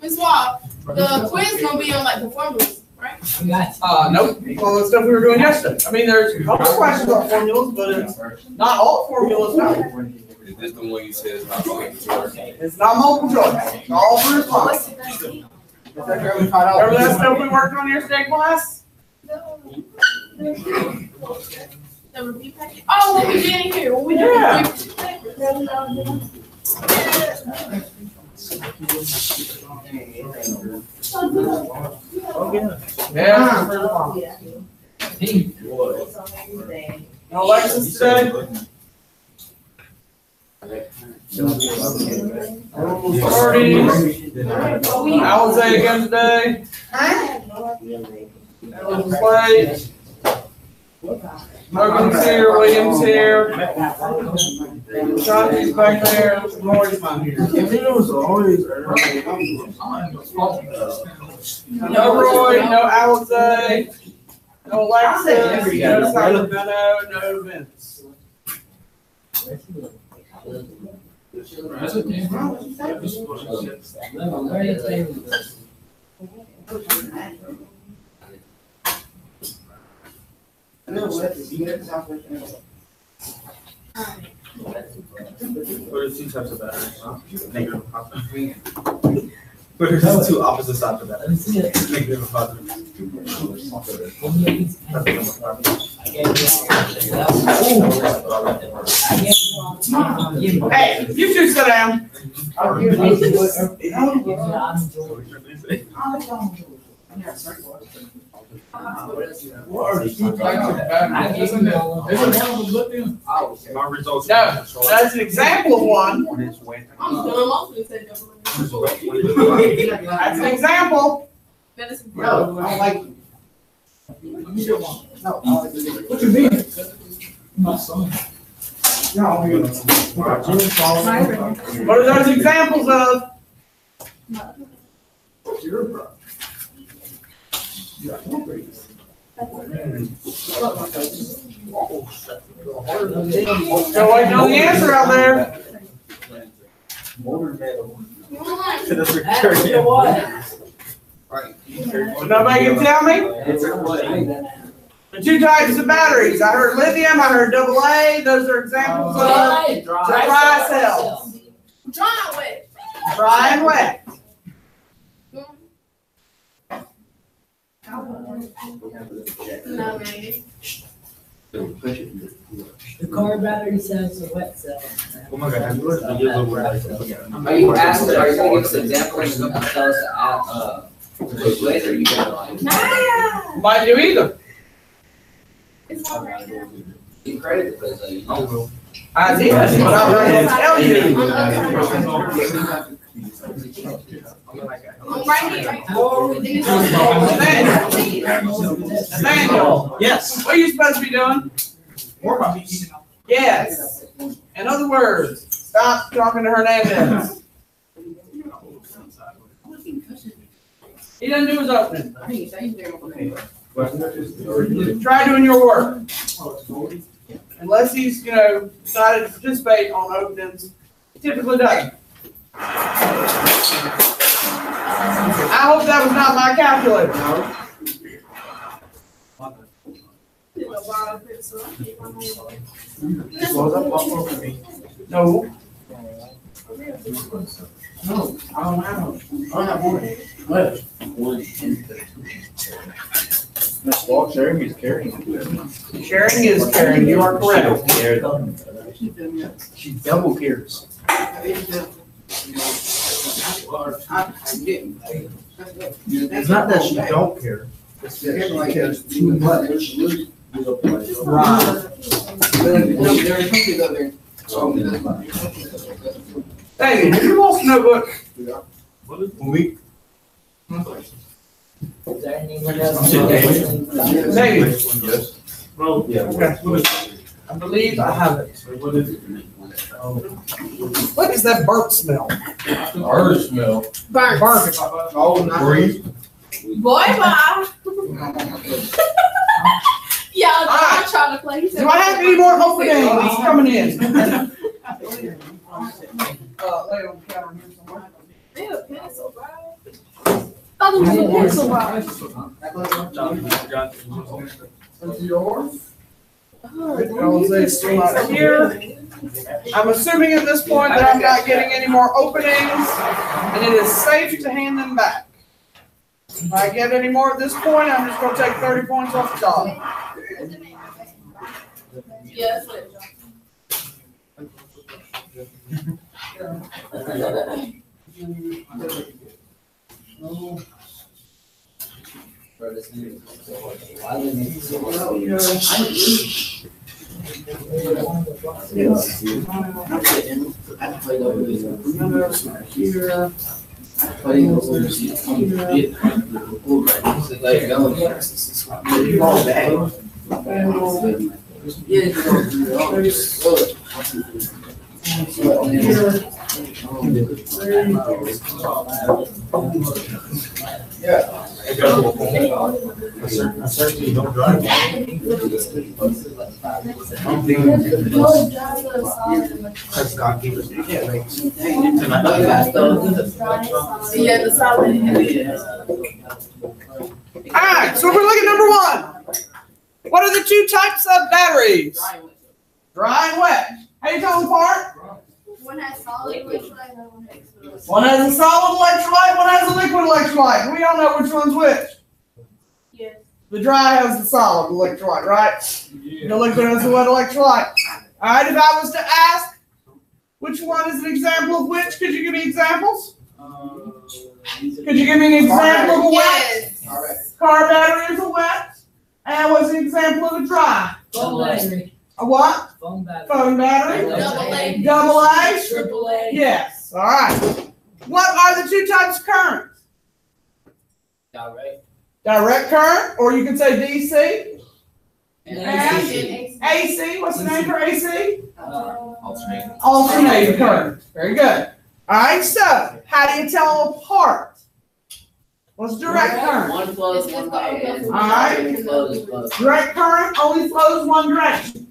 Miss Wall, the quiz gonna be on like the formulas, right? Nope. All the stuff we were doing yesterday. I mean, there's a couple questions on formulas, but it's not all formulas. No. Is this the one you said is not multiple choice? It's not multiple choice. It's all for response. Remember that stuff we worked on yesterday, class? The review packet. Oh, what we did in here. What we did. Yeah. No Alexis today? Alizé again today? Slade. Logan's here, William's here. Johnny's back there, Lori's not here. No Roy, no Alizé, no Alexis, no Sacramento, no Vince. What are two types of batteries? Negative and positive. What are the two opposite sides of batteries? Negative and positive. Hey, you two sit down. My results. No, that's an example of one. I'm doing most of this. That's an example. Medicine. No, I don't like. No, what you mean? My son. What are those examples of? Still waiting on the answer out there. Nobody can tell me? The two types of batteries. I heard lithium, I heard AA. Those are examples of dry cells. Dry and wet. Dry and wet. No, maybe. The car battery cells are wet cells. Oh my God, have you heard the yellow word? Are you asking, are you gonna give us examples of the cells to add, quiz, or are you gonna like? Might do either. It's all right now. You credit the quiz, though, you know. I did, but I'm not gonna tell you. I'm right here. Nathaniel, Yes. what are you supposed to be doing? Yes. In other words, stop talking to Hernandez. He doesn't do his opening. Try doing your work. Unless he's, decided to participate on openings, he typically doesn't. I hope that was not my calculator. No. No, I don't have one. What? Miss Wall, sharing is caring. Sharing is caring. You are correct. She double cares. It's not that she don't care. It's that she cares too much. David, have you lost a notebook? Week. Is there anyone else? David, Well, I believe I have it. What is that burnt smell? Bird smell. Burnt. Burnt. Oh, not Breathe. Boy, bye. Yeah, I'm trying to play. Do I have any more openings coming in? Lay on the counter here. other one's a pencil box. That's yours. I'll say it's still not here. I'm assuming at this point that I'm not getting any more openings, and it is safe to hand them back. If I get any more at this point, I'm just gonna take 30 points off the top. Yeah, that's it. Bro, this new- why they make it so hard? I certainly don't drive. That's God gave us. Yeah, the solid. Alright, so we're looking at number 1. What are the two types of batteries? Dry and wet. How do you tell them apart? One has solid electrolyte and one has fluid. One has a solid electrolyte, one has a liquid electrolyte. We all know which one's which. Yes. The dry has the solid electrolyte, right? The liquid has the wet electrolyte. Alright, if I was to ask which one is an example of which, could you give me examples? Could you give me an example of a wet? Yes. Car battery is a wet. And what's an example of a dry? Phone battery. A what? Phone battery. Phone battery? Double A. Double A? Triple A. Yes. Alright. What are the two types of current? Direct. Direct current, or you can say DC. And And AC. What's the name for AC? alternate. Alternating current. Very good. Alright, so how do you tell them apart? What's direct current? One flows one way and Alright. one flows. Direct current only flows one direction.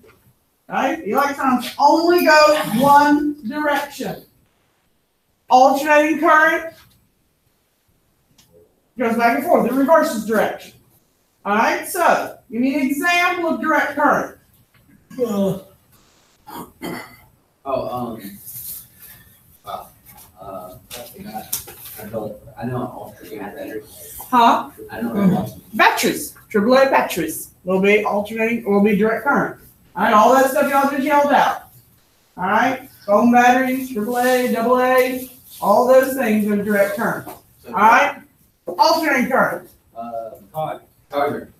Right? The electrons only go one direction. Alternating current goes back and forth. It reverses direction. Alright, so give me an example of direct current. I know alternating battery. Huh? I know. Batteries. AAA batteries will be alternating, will be direct current. Alright, all that stuff y'all just yelled out. Alright, phone batteries, AAA, AA, all those things are direct current. Alright, alternating current. Charger.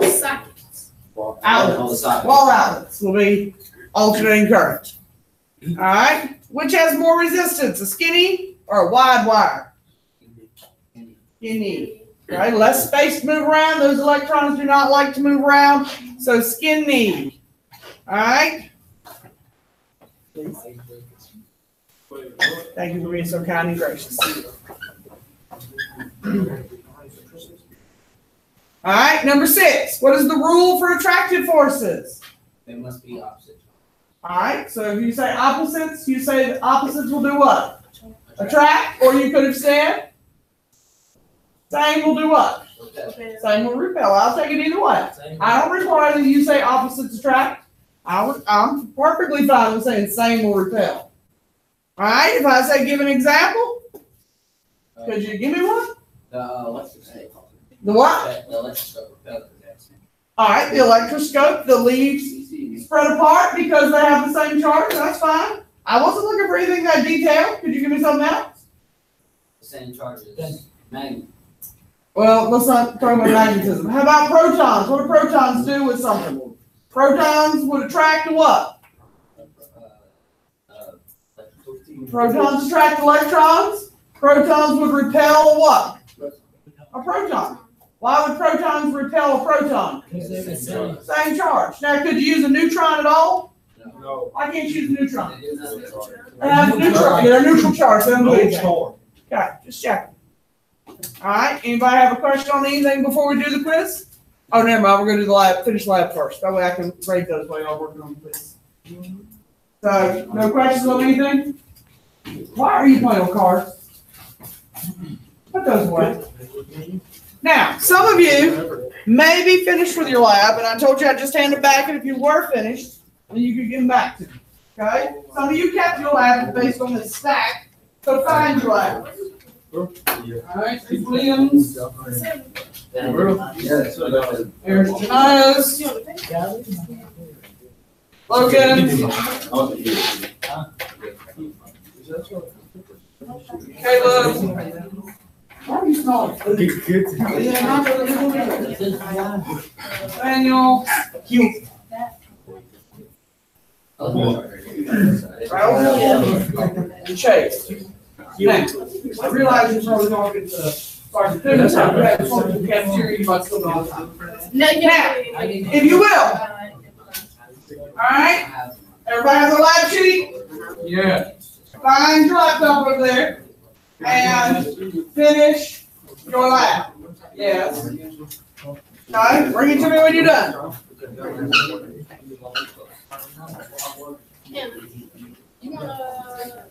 Sockets. Outlets. Wall outlets will be alternating current. Alright, which has more resistance, a skinny or a wide wire? Skinny. Right, less space to move around. Those electrons do not like to move around, so skinny. Alright. Thank you for being so kind and gracious. Alright, number 6. What is the rule for attractive forces? They must be opposite. Alright, so if you say opposites, you say the opposites will do what? Attract, or you could have said same will do what? Same will repel. I'll take it either way. I don't require that you say opposites attract. I'm perfectly fine with saying same will repel. Alright, if I say give an example, could you give me one? The electroscope. The what? The electroscope repels the gas. Alright, the electroscope, the leaves spread apart because they have the same charge. That's fine. I wasn't looking for anything that detailed. Could you give me something else? The same charge as magnet. Well, let's not talk about magnetism. How about protons? What do protons do with something? Protons would attract to what? Protons attract electrons. Protons would repel what? A proton. Why would protons repel a proton? Because they're the same. Same charge. Now, could you use a neutron at all? No. Why can't you use a neutron? It is not charge. They have a neutron. They're a neutral charge. They don't do No anything. charge. Okay, just checking. All right. Anybody have a question on anything before we do the quiz? Oh, never mind. We're going to do the lab. Finish lab first. That way I can grade those while y'all working on the quiz. So, no questions on anything? Why are you playing on cards? Who Put those away. Now, some of you may be finished with your lab, and I told you I'd just hand it back, and if you were finished, then you could give them back to me. Okay? Some of you kept your lab based on this stack, so find your lab. All right, here's Williams. There's Janias. Logan. Caleb. Why are you smelling food? Daniel. And Chase. Now, I realize you're probably talking to Sergeant Pickens. You have something in the cafeteria, you might still know. Now, if you will. All right? Everybody has a lab sheet? Yeah. Find your laptop over there and finish your lab. Yes. Okay, bring it to me when you're done. You wanna?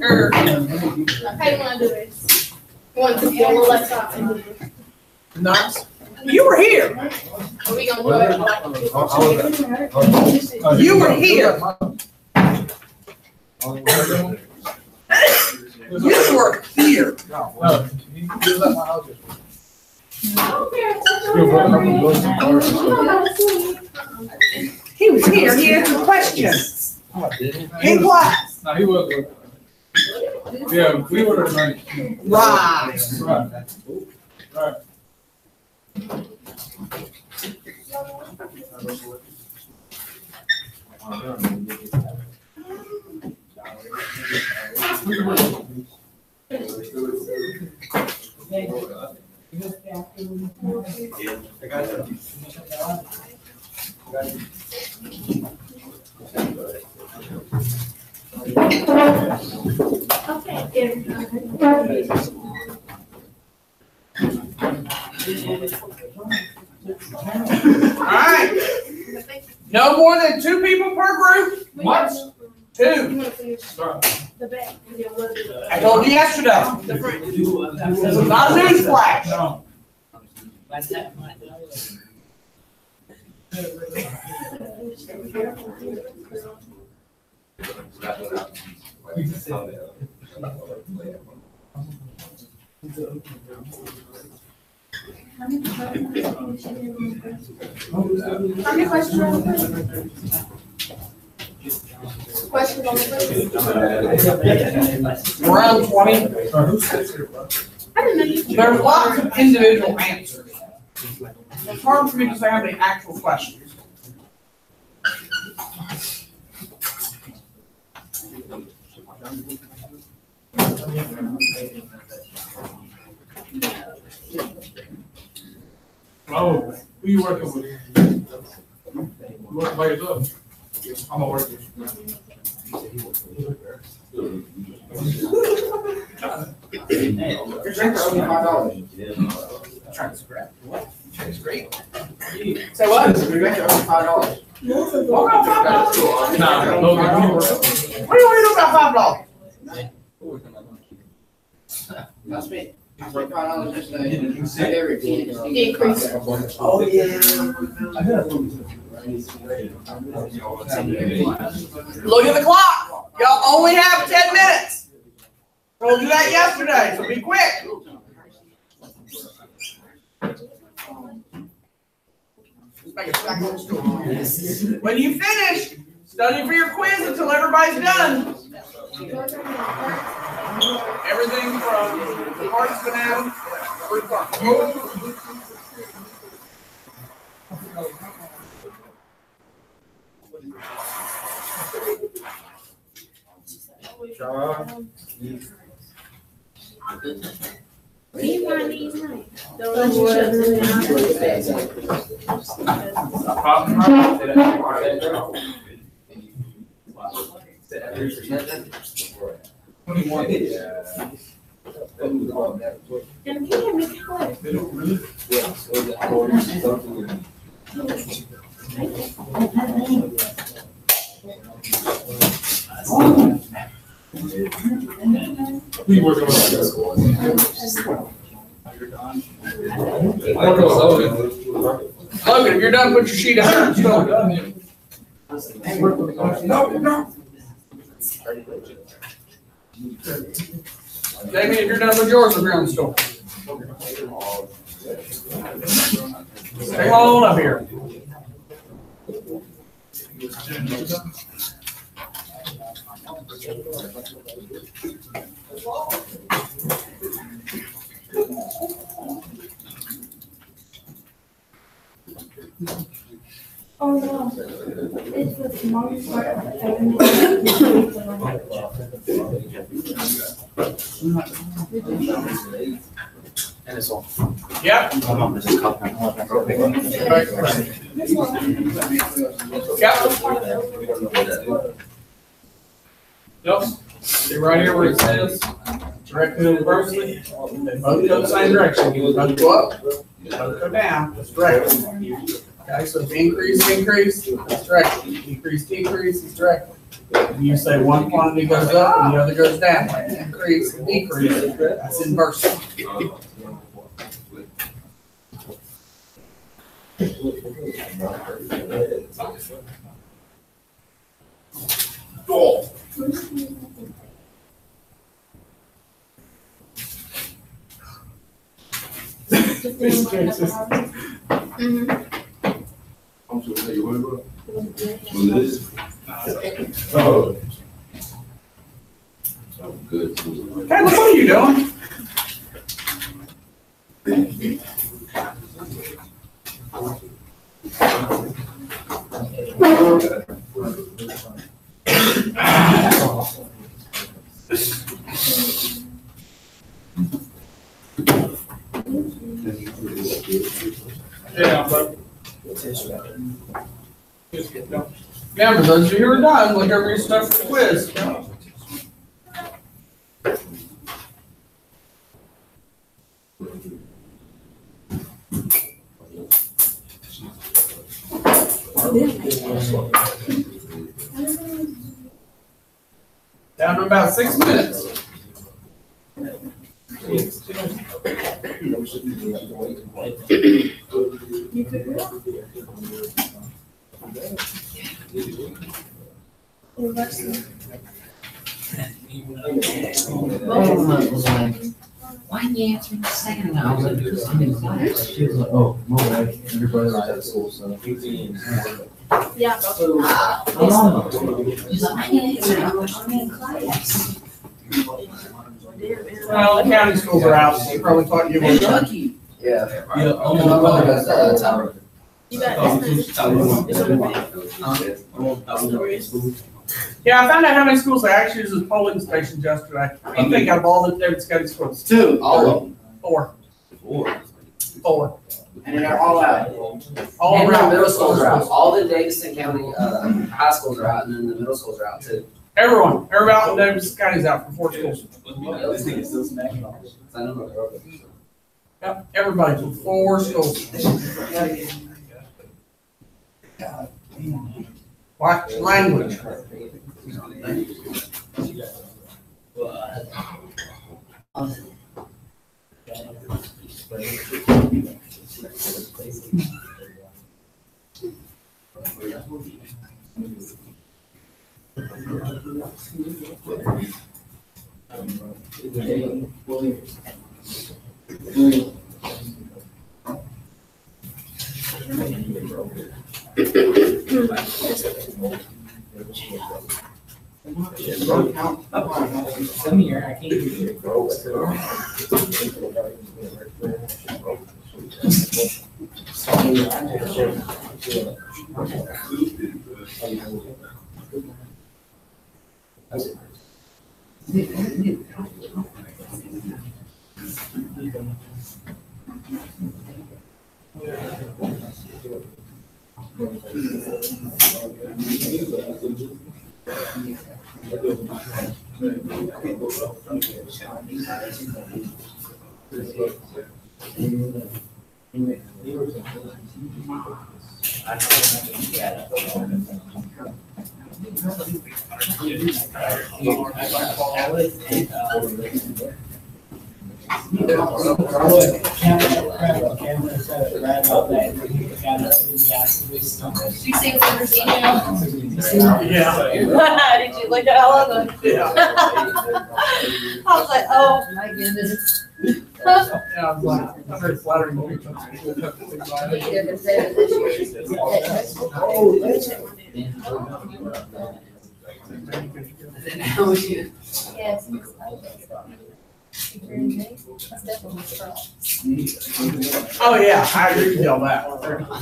Here. How you wanna do this? You want to do your little laptop? Nice. You were here. Are we gonna do it like? You were here. You were here. He was here. He answered questions. In class. No, he was. Yeah, we were right. Right. Right. All right. No more than 2 people per group. What? 2. You wanna finish the back? And then we'll do the- I told you yesterday. The front. This is not a news flash. No. How many questions are on the questions on the Around 20. I didn't know you. There's lots of individual answers. It's hard for me to say how many actual questions. Oh, who you working with? You working by yourself? I'm a worker. Your drinks are only $5. Trying to scrap. What? Great. Say what? Your drinks are only $5. What about $5? Nah, Logan, you working? What are you worried about $5? That's me. I spent $5 just every Increase. Oh, yeah. Look at the clock. Y'all only have 10 minutes. Told you that yesterday, so be quick. When you finish, study for your quiz until everybody's done. Everything from the parts banana through parts. Can you find these names? Don't let you shut them Who you working with? Logan, if you're done, put your sheet out. No. Jamie, if you're done with yours, we'll be on the store. Stay on up here. Oh, no. It's with mom's part. And it's all. Yep, yep. See right here where it says directly and inversely. They both go the same direction. You both go up, you both go down. That's directly. Okay, so if increase, it's directly. Decrease, it's directly. And you say one quantity goes up and the other goes down. Increase, decrease, that's inversely. I'm just gonna tell you what about. What it is? Oh. Good. Caleb, what are you doing? Yeah, but. Yeah, for those of you who are done, look over your stuff for the quiz. Down to about 6 minutes. Why didn't you answer the second one? I was like, because I'm in class. She was like, oh, my wife, your brother's at school, so. Yeah. How long? She's like, I didn't answer, I'm in class. Well, the county schools are out, so they probably taught you. Hey, Lucky. Yeah. Yeah, My brother goes to tower. You got this. Yeah, I found out how many schools they actually use as polling stations yesterday. I think out of all the David's County schools. 2, all of them. 4. 4. And they're all out. All And the around. middle schools are out. All the Davidson County, high schools are out, and then the middle schools are out too. Everyone out in Davis County's out for 4 schools. I know they're open. Yep, everybody for 4 schools. Watch language. Some year, I can't hear She sings under email. Yeah. Did you look at all of them? Yeah. I was like, oh my goodness. Yeah, I was like, I'm very flattering. Yes. Oh, yeah, I agree with y'all that.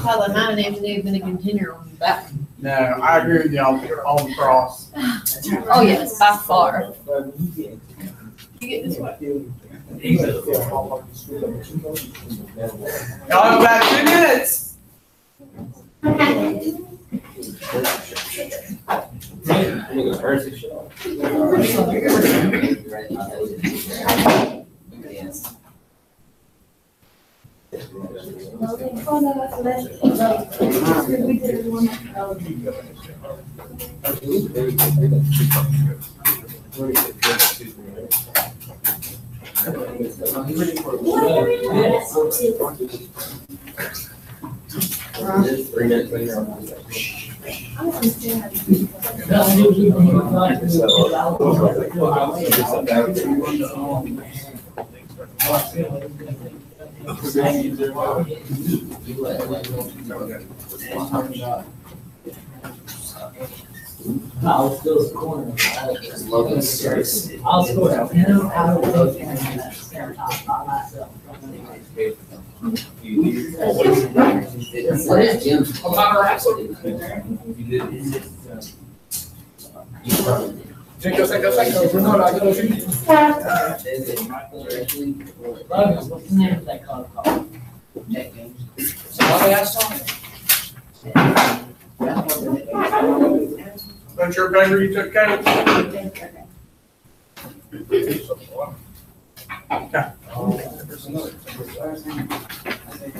Probably my name's even gonna continue on that. No, I agree with y'all on the cross. Oh, yes, by far. You get this one. Y'all have about 2 minutes. I'll still score. I'll score. Out of those by myself. What is Jim's? What's the name of that car called? That's your paper you took, Kate?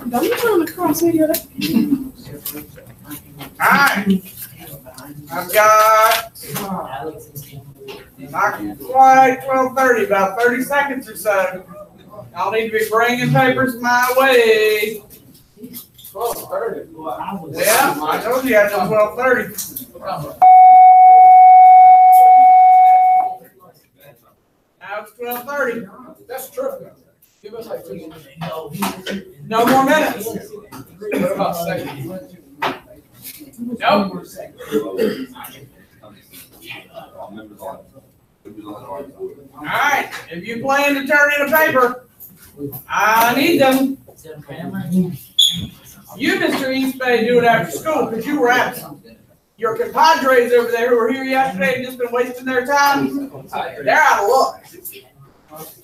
Don't you tell them across here? Alright, I've got not quite 12:30, about 30 seconds or so. I'll need to be bringing papers my way. 12:30. Yeah, I told you after 12:30. Now it's 12:30. That's true. Give us like 2 minutes. No more minutes. What about seconds? Nope. Alright, if you plan to turn in a paper, I need them. You, Mr. Eastbay, do it after school because you were absent. Your compadres over there who were here yesterday and just been wasting their time, they're out of luck.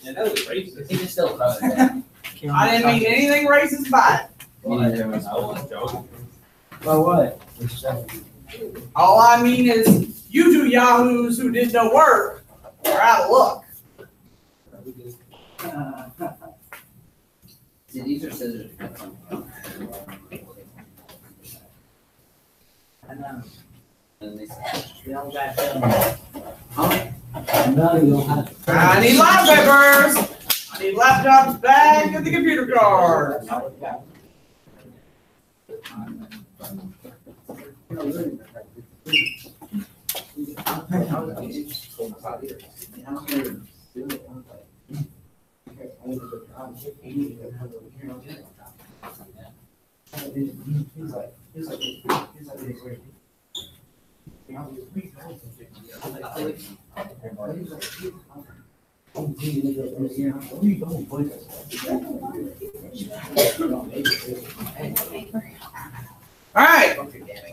Yeah, that was racist. He can still throw it down. I didn't mean anything racist by it. By what? All I mean is you two yahoos who did no work are out of luck. See, these are scissors. I know. And they You don't got to. No, you don't have to. I need lab papers. I need laptops back and the computer cards. All right,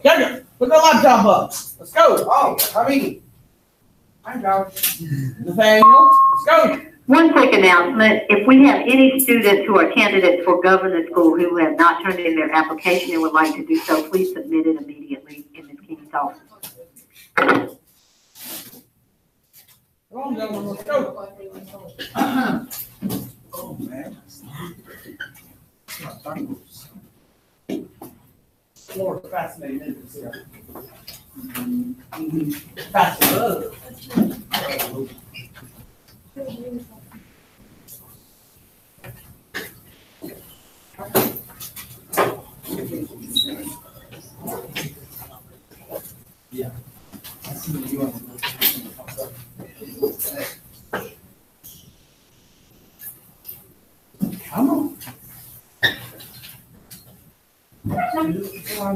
Jacob, put the laptop up. Let's go. Oh, I mean, hi, George. Nathaniel, let's go. One quick announcement, if we have any students who are candidates for governor's school who have not turned in their application and would like to do so, please submit it immediately in Ms. King's office. Come on, gentlemen, let's go. Oh, man. More fascinating, isn't it? Faster. Come on.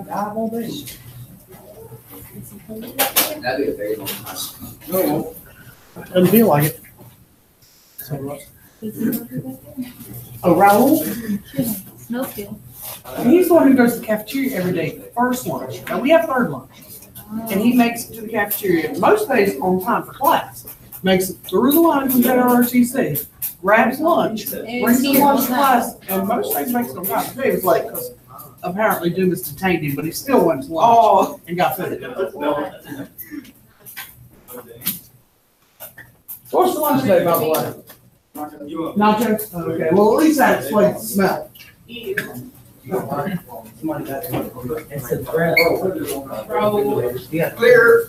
I won't be. That'd be a very long time. No. Doesn't feel like it. Oh, Raul? Smells good. He's the one who goes to the cafeteria every day, first lunch. Now, we have third lunch. And he makes it to the cafeteria most days on time for class. Makes it through the line from ROTC, grabs lunch, brings the lunch to class, and most days makes it on time. Today was late because apparently Dumas detained him, but he still went to lunch and got food. What's the lunch today, by the way? Nachos? Okay, well, at least that explains the smell. It's a bread. Clear.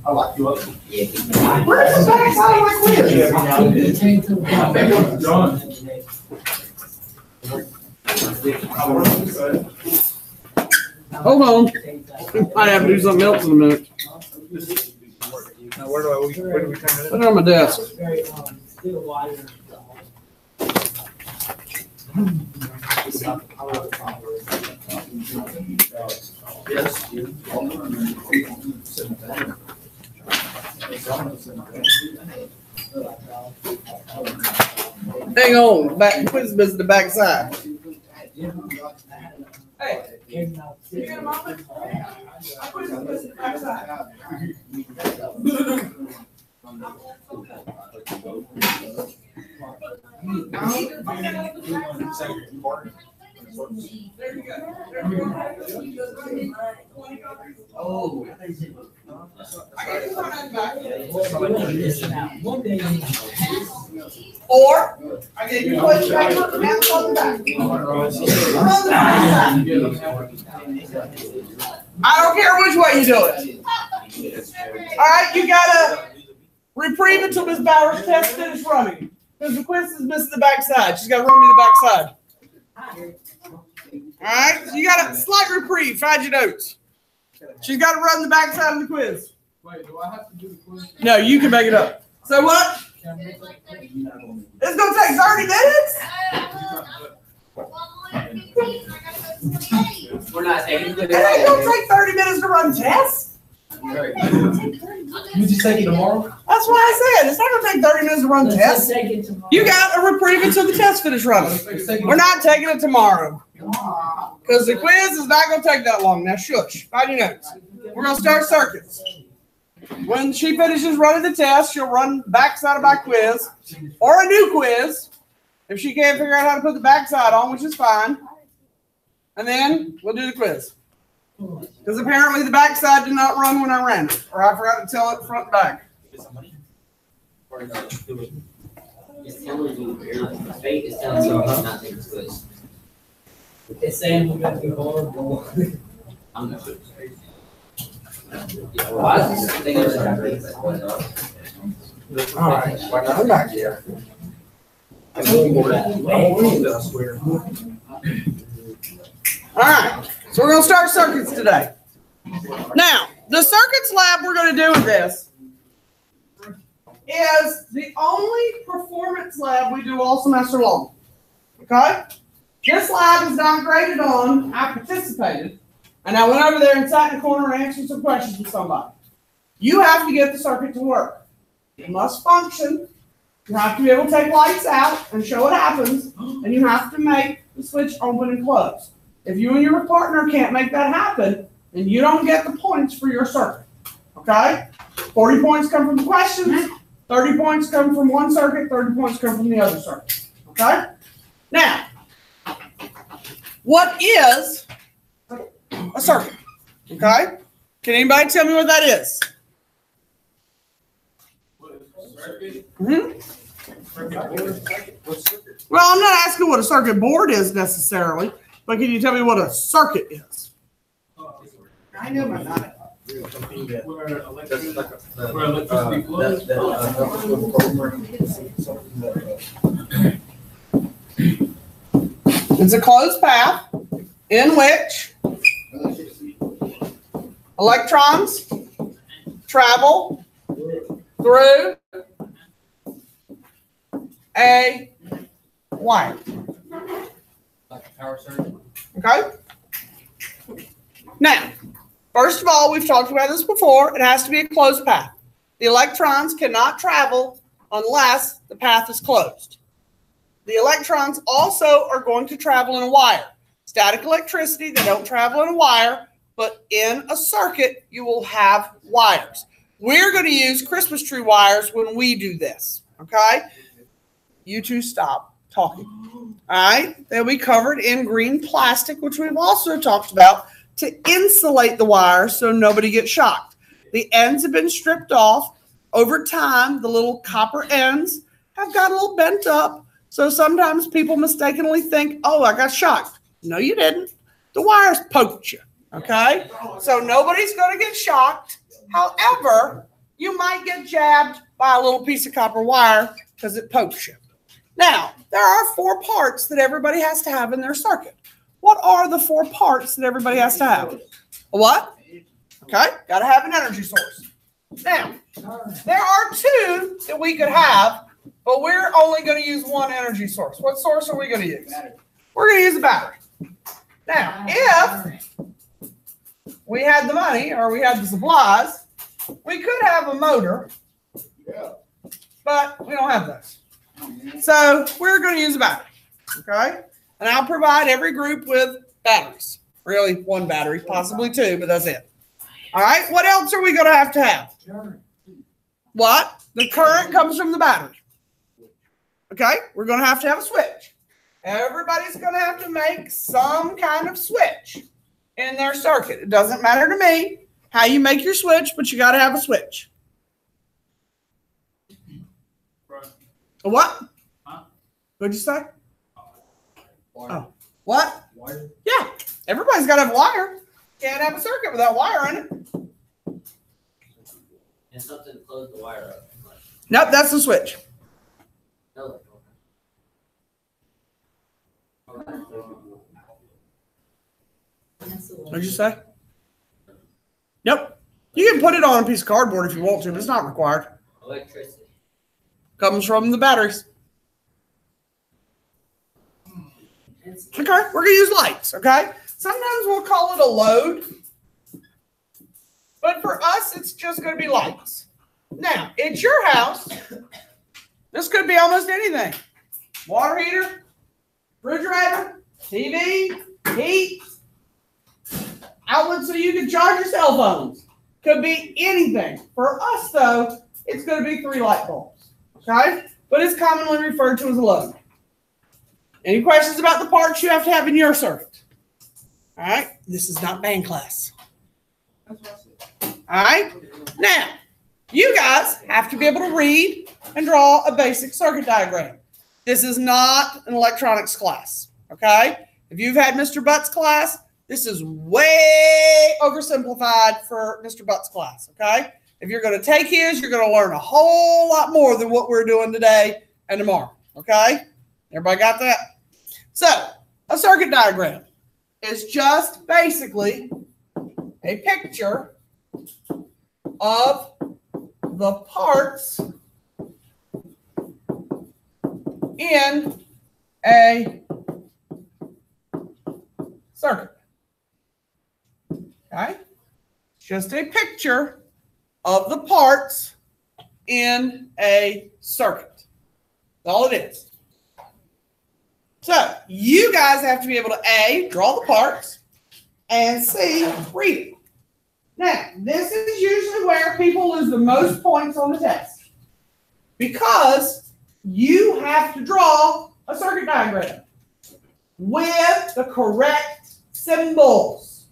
I like you up. Where's the backside of my quiz? John. Hold on. I have to do something else in a minute. Now, where do we turn it? Put it on my desk. Still wider. Hang on, back quiz is the backside. Hey, you get a moment? I quiz is the backside. There you go. Oh. I got you on back. One day. Or I get your question paper and hands on the back. I don't care which way you do it. All right, you gotta reprieve until Ms. Bowers' test finishes running. Because the quiz is missing the backside. She's got to run me the backside. All right, so you got a slight reprieve. Find your notes. She's got to run the backside of the quiz. Wait, do I have to do the quiz? No, you can make it up. So what? It's gonna take 30 minutes? We're not taking It ain't gonna take 30 minutes to run tests. You just take it tomorrow? That's why I said it's not gonna take 30 minutes to run tests. You got a reprieve until the test finish running. We're not taking it tomorrow. Because the quiz is not gonna take that long. Now shush. Find your notes. We're gonna start circuits. When she finishes running the test, she'll run backside of my quiz or a new quiz if she can't figure out how to put the backside on, which is fine. And then we'll do the quiz. Because apparently the backside did not run when I ran it, or I forgot to tell it front and back. Fate is telling you not taking this quiz. It's saying we're gonna be horrible. I'm not sure. Well, I was thinking it was All right, well, I'm back here. All right, so we're going to start circuits today. Now, the circuits lab we're going to do with this is the only performance lab we do all semester long. Okay? This lab is not graded on. I participated. And I went over there and sat in the corner and answered some questions with somebody. You have to get the circuit to work. It must function. You have to be able to take lights out and show what happens. And you have to make the switch open and close. If you and your partner can't make that happen, then you don't get the points for your circuit. Okay? 40 points come from the questions. 30 points come from one circuit. 30 points come from the other circuit. Okay? Now, what is a circuit? Okay? Can anybody tell me what that is? Circuit? Mm-hmm. What's circuit? Well, I'm not asking what a circuit board is necessarily, but can you tell me what a circuit is? I know my God. Where electricity It's a closed path in which electrons travel through a wire. Like a power surge. Okay? Now, first of all, we've talked about this before. It has to be a closed path. The electrons cannot travel unless the path is closed. The electrons also are going to travel in a wire. Static electricity, they don't travel in a wire, but in a circuit, you will have wires. We're going to use Christmas tree wires when we do this, okay? You two stop talking. All right? They'll be covered in green plastic, which we've also talked about, to insulate the wires so nobody gets shocked. The ends have been stripped off. Over time, the little copper ends have got a little bent up, so sometimes people mistakenly think, oh, I got shocked. No, you didn't. The wires poked you, okay? So nobody's going to get shocked. However, you might get jabbed by a little piece of copper wire because it pokes you. Now, there are 4 parts that everybody has to have in their circuit. What are the 4 parts that everybody has to have? A what? Okay, got to have an energy source. Now, there are 2 that we could have, but we're only going to use one energy source. What source are we going to use? We're going to use a battery. Now, if we had the money or we had the supplies, we could have a motor, but we don't have those. So we're going to use a battery, okay? And I'll provide every group with batteries. Really, 1 battery, possibly 2, but that's it. All right, what else are we going to have? What? The current comes from the battery. Okay, we're going to have a switch. Everybody's going to have to make some kind of switch in their circuit. It doesn't matter to me how you make your switch, but you got to have a switch. A what? What'd you say? Oh, what? Wire. Yeah, everybody's got to have a wire. Can't have a circuit without wire in it. And something to close the wire up. Nope, that's the switch. No. What'd you say? Nope. You can put it on a piece of cardboard if you want to, but it's not required. Electricity. Comes from the batteries. Okay, we're going to use lights, okay? Sometimes we'll call it a load, but for us, it's just going to be lights. Now, at your house, this could be almost anything. Water heater, refrigerator, TV, heat, outlet so you can charge your cell phones. Could be anything. For us, though, it's going to be 3 light bulbs, okay? But it's commonly referred to as a load. Any questions about the parts you have to have in your circuit? All right, this is not band class. All right, now, you guys have to be able to read and draw a basic circuit diagram. This is not an electronics class, okay? If you've had Mr. Butt's class, this is way oversimplified for Mr. Butt's class, okay? If you're going to take his, you're going to learn a whole lot more than what we're doing today and tomorrow, okay? Everybody got that? So, a circuit diagram is just basically a picture of the parts in a circuit. Okay? It's just a picture of the parts in a circuit. That's all it is. So, you guys have to be able to A, draw the parts, and C, read it. Now, this is usually where people lose the most points on the test, because you have to draw a circuit diagram with the correct symbols.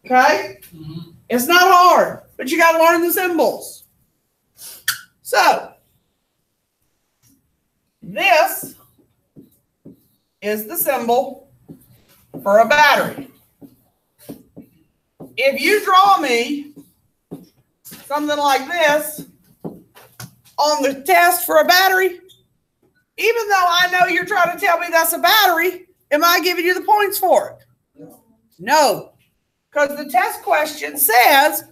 Okay? Mm-hmm. It's not hard, but you got to learn the symbols. So, this is the symbol for a battery. If you draw me something like this on the test for a battery, even though I know you're trying to tell me that's a battery, am I giving you the points for it? No, because the test question says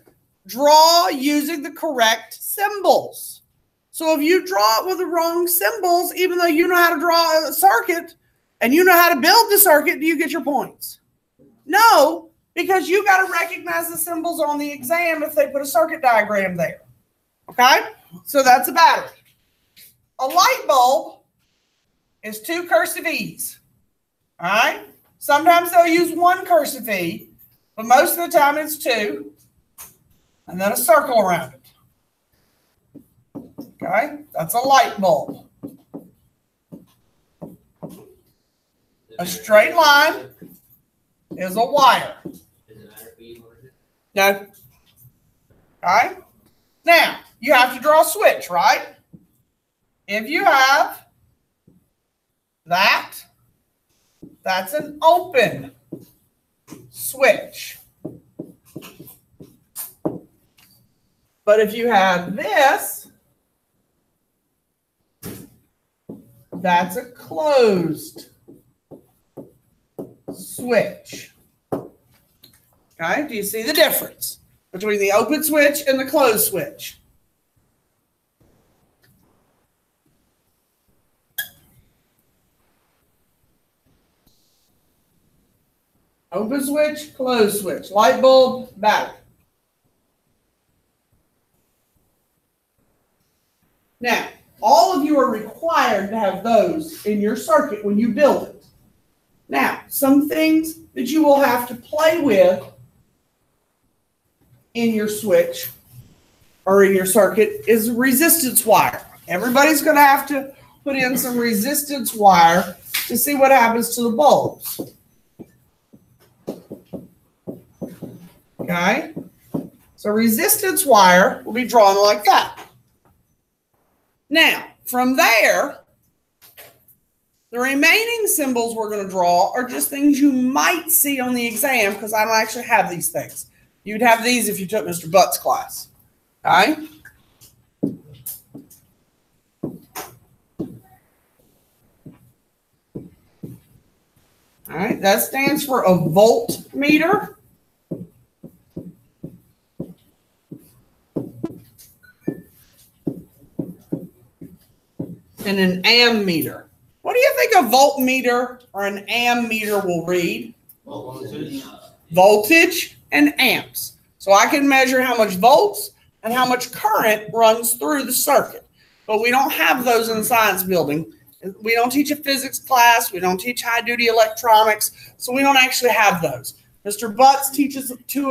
draw using the correct symbols. So if you draw it with the wrong symbols, even though you know how to draw a circuit and you know how to build the circuit, do you get your points? No, because you got to recognize the symbols on the exam if they put a circuit diagram there. Okay? So that's a battery. A light bulb is 2 cursive E's. All right? Sometimes they'll use 1 cursive E, but most of the time it's 2. And then a circle around it. Okay? That's a light bulb. A straight line is a wire. No. All right? Now, you have to draw a switch, right? If you have that, that's an open switch. But if you have this, that's a closed switch. Okay, do you see the difference between the open switch and the closed switch? Open switch, closed switch, light bulb, battery. Now, all of you are required to have those in your circuit when you build it. Now, some things that you will have to play with in your switch or in your circuit is resistance wire. Everybody's going to have to put in some resistance wire to see what happens to the bulbs. Okay? So resistance wire will be drawn like that. Now, from there, the remaining symbols we're going to draw are just things you might see on the exam because I don't actually have these things. You'd have these if you took Mr. Butt's class. Okay? All right, that stands for a voltmeter. And an ammeter. What do you think a voltmeter or an ammeter will read? Voltage and amps. So I can measure how much volts and how much current runs through the circuit. But we don't have those in the science building. We don't teach a physics class. We don't teach high-duty electronics. So we don't actually have those. Mr. Butts teaches 2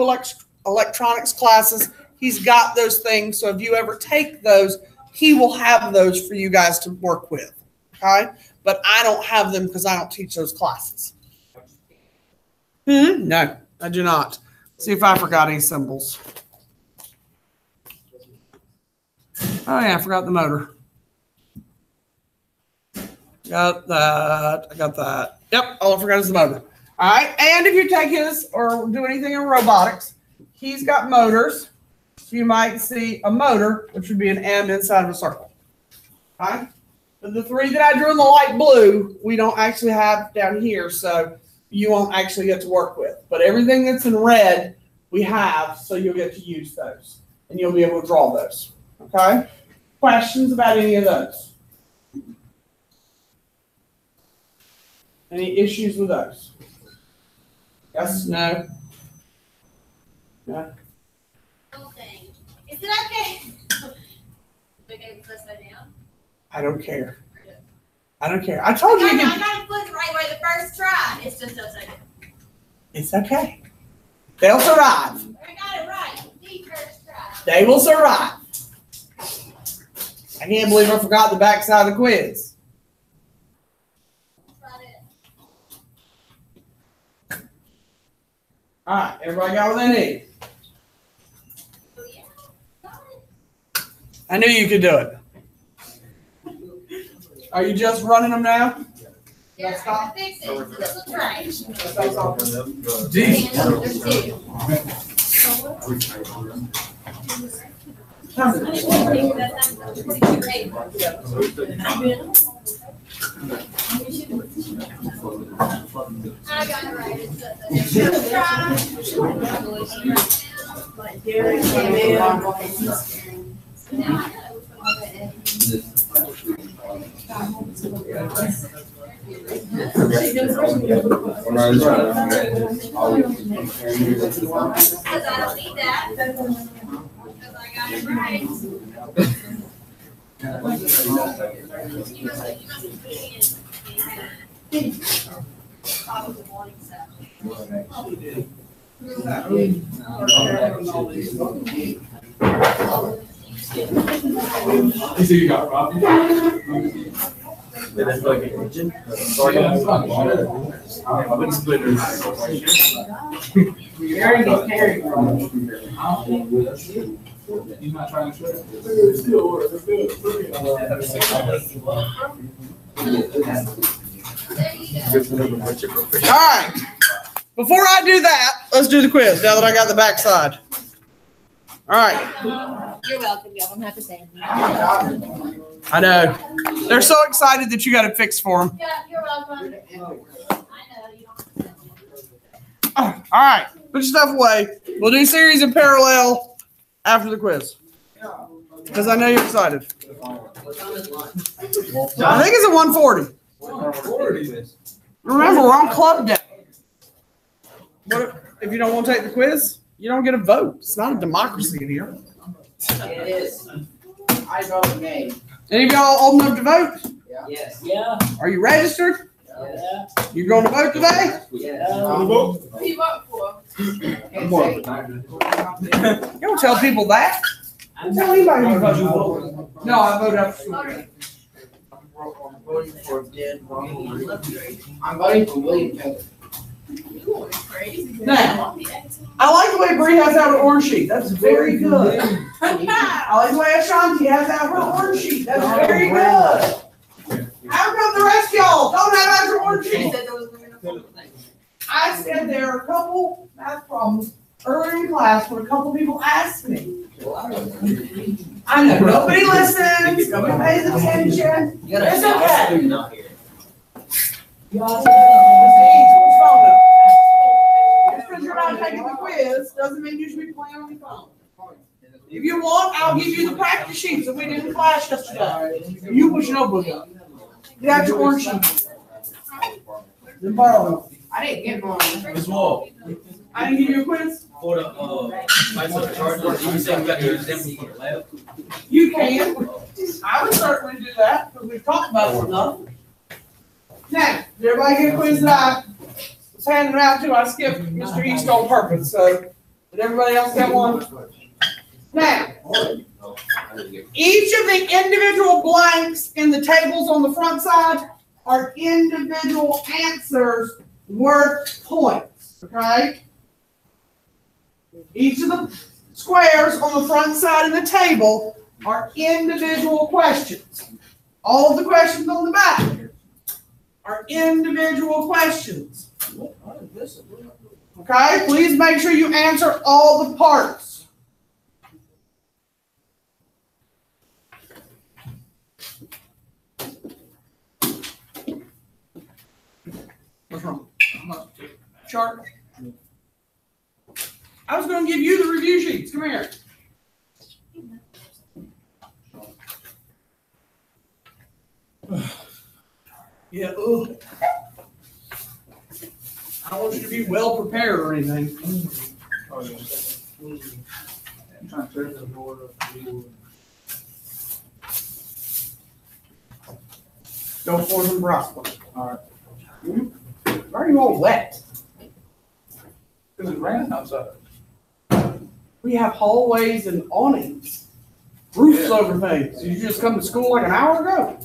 electronics classes. He's got those things. So if you ever take those, he will have those for you guys to work with. Okay? But I don't have them because I don't teach those classes. No, I do not. See if I forgot any symbols. Oh, yeah, I forgot the motor. Got that. I got that. Yep, all I forgot is the motor. All right, and if you take his or do anything in robotics, he's got motors. So you might see a motor, which would be an M inside of a circle. All right? But the 3 that I drew in the light blue, we don't actually have down here, so you won't actually get to work with. But everything that's in red, we have, so you'll get to use those. And you'll be able to draw those. Okay? Questions about any of those? Any issues with those? Yes? No? No? Okay. Is it okay? Okay, press that down. I don't care. I don't care. I told you. I got to put it right way the first try. It's just upside down. It's okay. They'll survive. I got it right. The first try. They will survive. I can't believe I forgot the backside of the quiz. That's about it. All right, everybody got what they need. Oh, yeah. Got it. I knew you could do it. Are you just running them now? Yeah, Stop. fix it. It looks right. That's all. Geez. There's two. I think that's 42 paper. I got it right. Because I don't need that. Because I got it right. Top of the morning session. You see you got Robbie? That's like an engine. He's not trying to show it. There you go. All right. Before I do that, let's do the quiz now that I got the backside. All right. You're welcome. Y'all don't have to say anything. I know. They're so excited that you got it fixed for them. Yeah, you're welcome. I know, you don't have to. All right. Put your stuff away. We'll do series in parallel after the quiz. Because I know you're excited. I think it's at 1:40. Remember, we're on club day. What if you don't want to take the quiz? You don't get a vote. It's not a democracy in here. It is. I vote nay. Any of y'all old enough to vote? Yes. Yeah. Are you registered? Yeah. You going to vote today? Yes. Who you vote for? You don't tell people that. Don't tell anybody who voted for. No, I voted after school. Okay. I'm voting for dead Ronald Reagan. I'm voting for William Taylor. You are crazy. Now, I like the way Bree has out an orange sheet. That's very good. I like the way Ashanti has out her orange sheet. That's very good. How come the rest of y'all don't have out your orange sheet? I said there are a couple math problems earlier in class where a couple people asked me. I know nobody listens, nobody pays attention. It's okay. Just because you're not taking the quiz doesn't mean you should be playing on your phone. If you want, I'll give you the practice sheets that we did in class yesterday. You push your notebook up. Get out your orange sheet. Then borrow them. I didn't get one. Miss Wall, I didn't give you a quiz. For the, lights on the charger, you said we got to use them for the lab. You can. I would certainly do that because we've talked about it enough. Now, did everybody get a quiz that I was handing out to? I skipped Mr. East on purpose, so did everybody else get one? Now, each of the individual blanks in the tables on the front side are individual answers worth points, okay? Each of the squares on the front side of the table are individual questions. All of the questions on the back are individual questions. Okay, please make sure you answer all the parts. What's wrong? Chart. I was going to give you the review sheets. Come here. Yeah. Ugh. I don't want you to be well prepared or anything. I'm trying to turn the board up. Go for some broccoli. All right. Why are you all wet? Because it ran outside. We have hallways and awnings, roofs over things. Did you just come to school like an hour ago?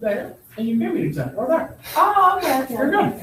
there, and you can meet each other, or there. Oh, okay, okay. You're good.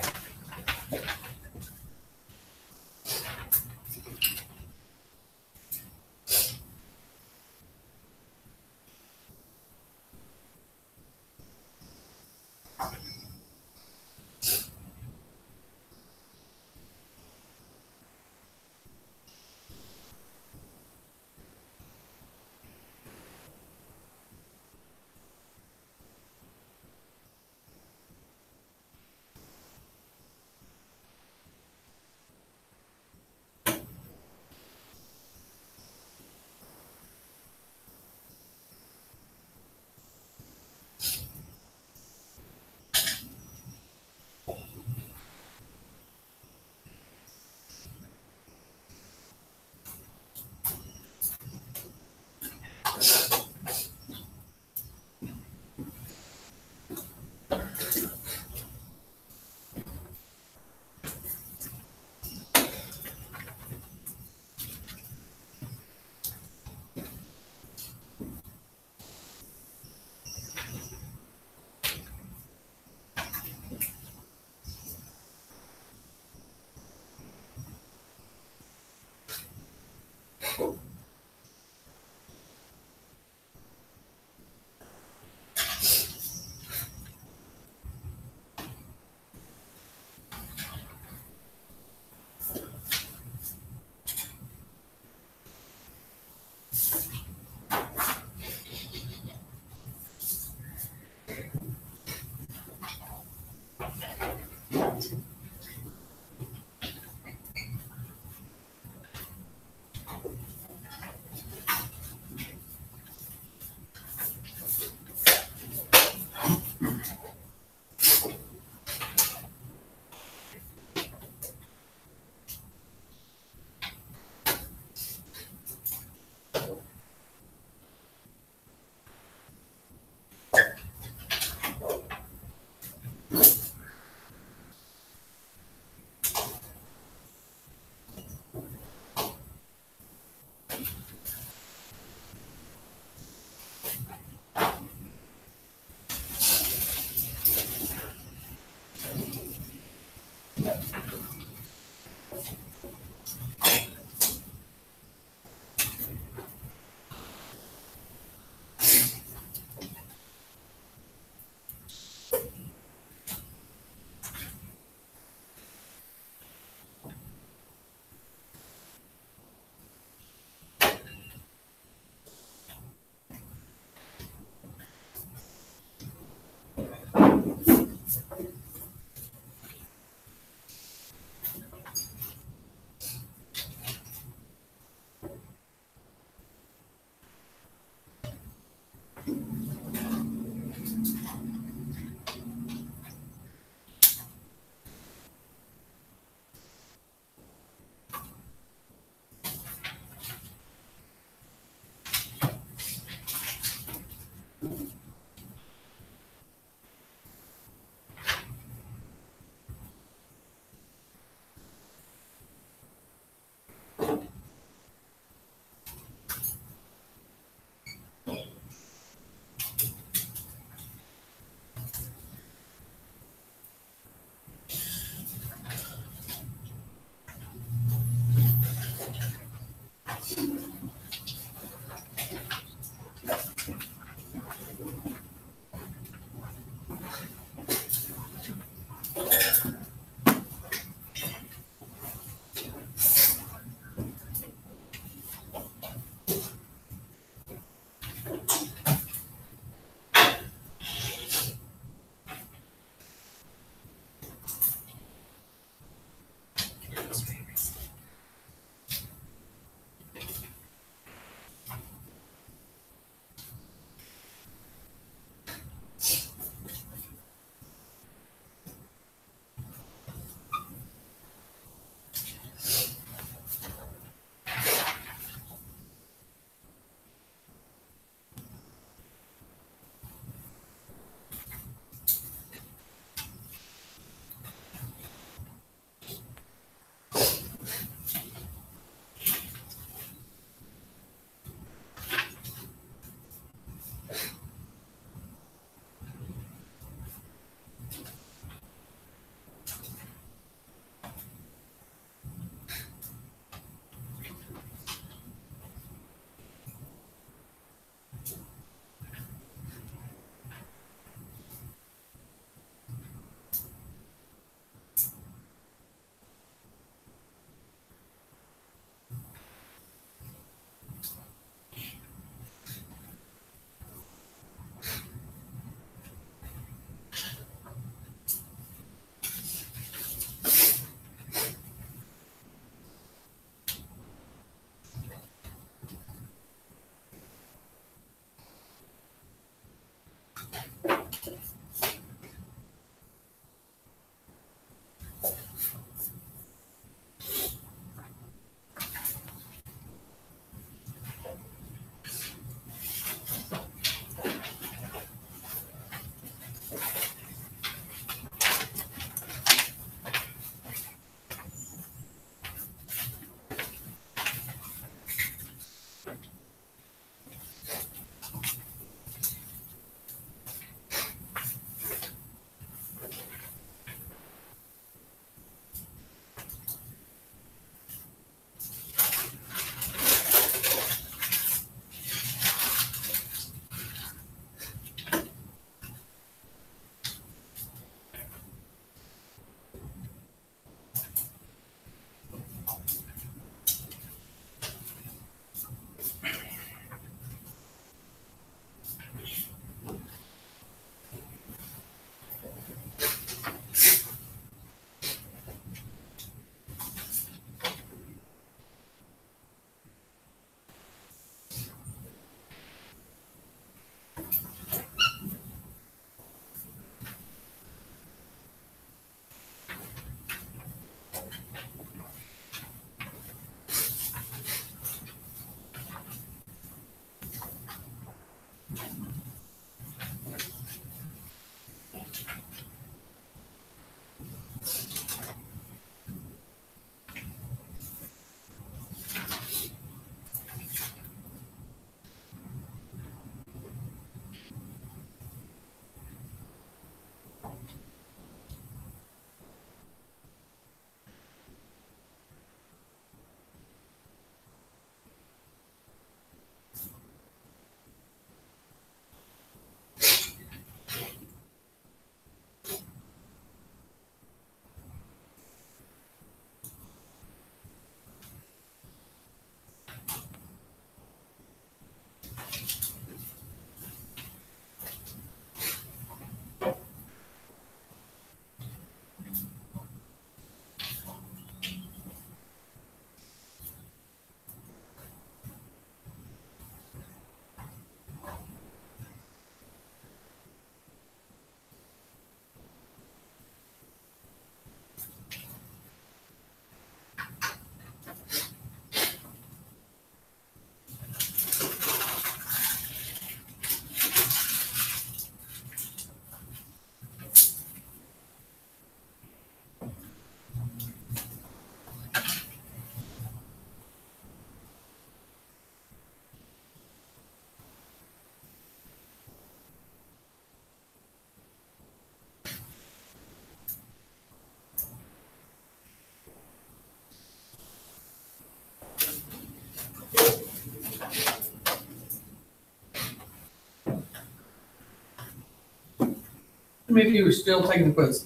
committee who are still taking the quiz?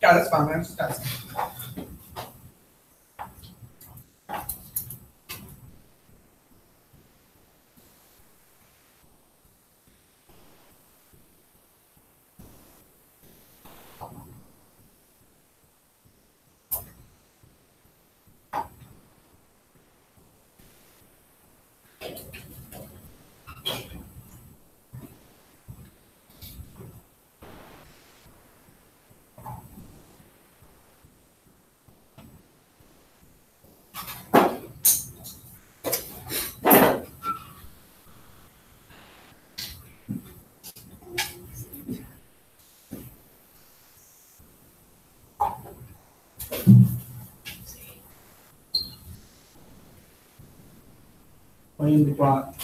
Yeah, that's fine, man, just asking. Playing the clock.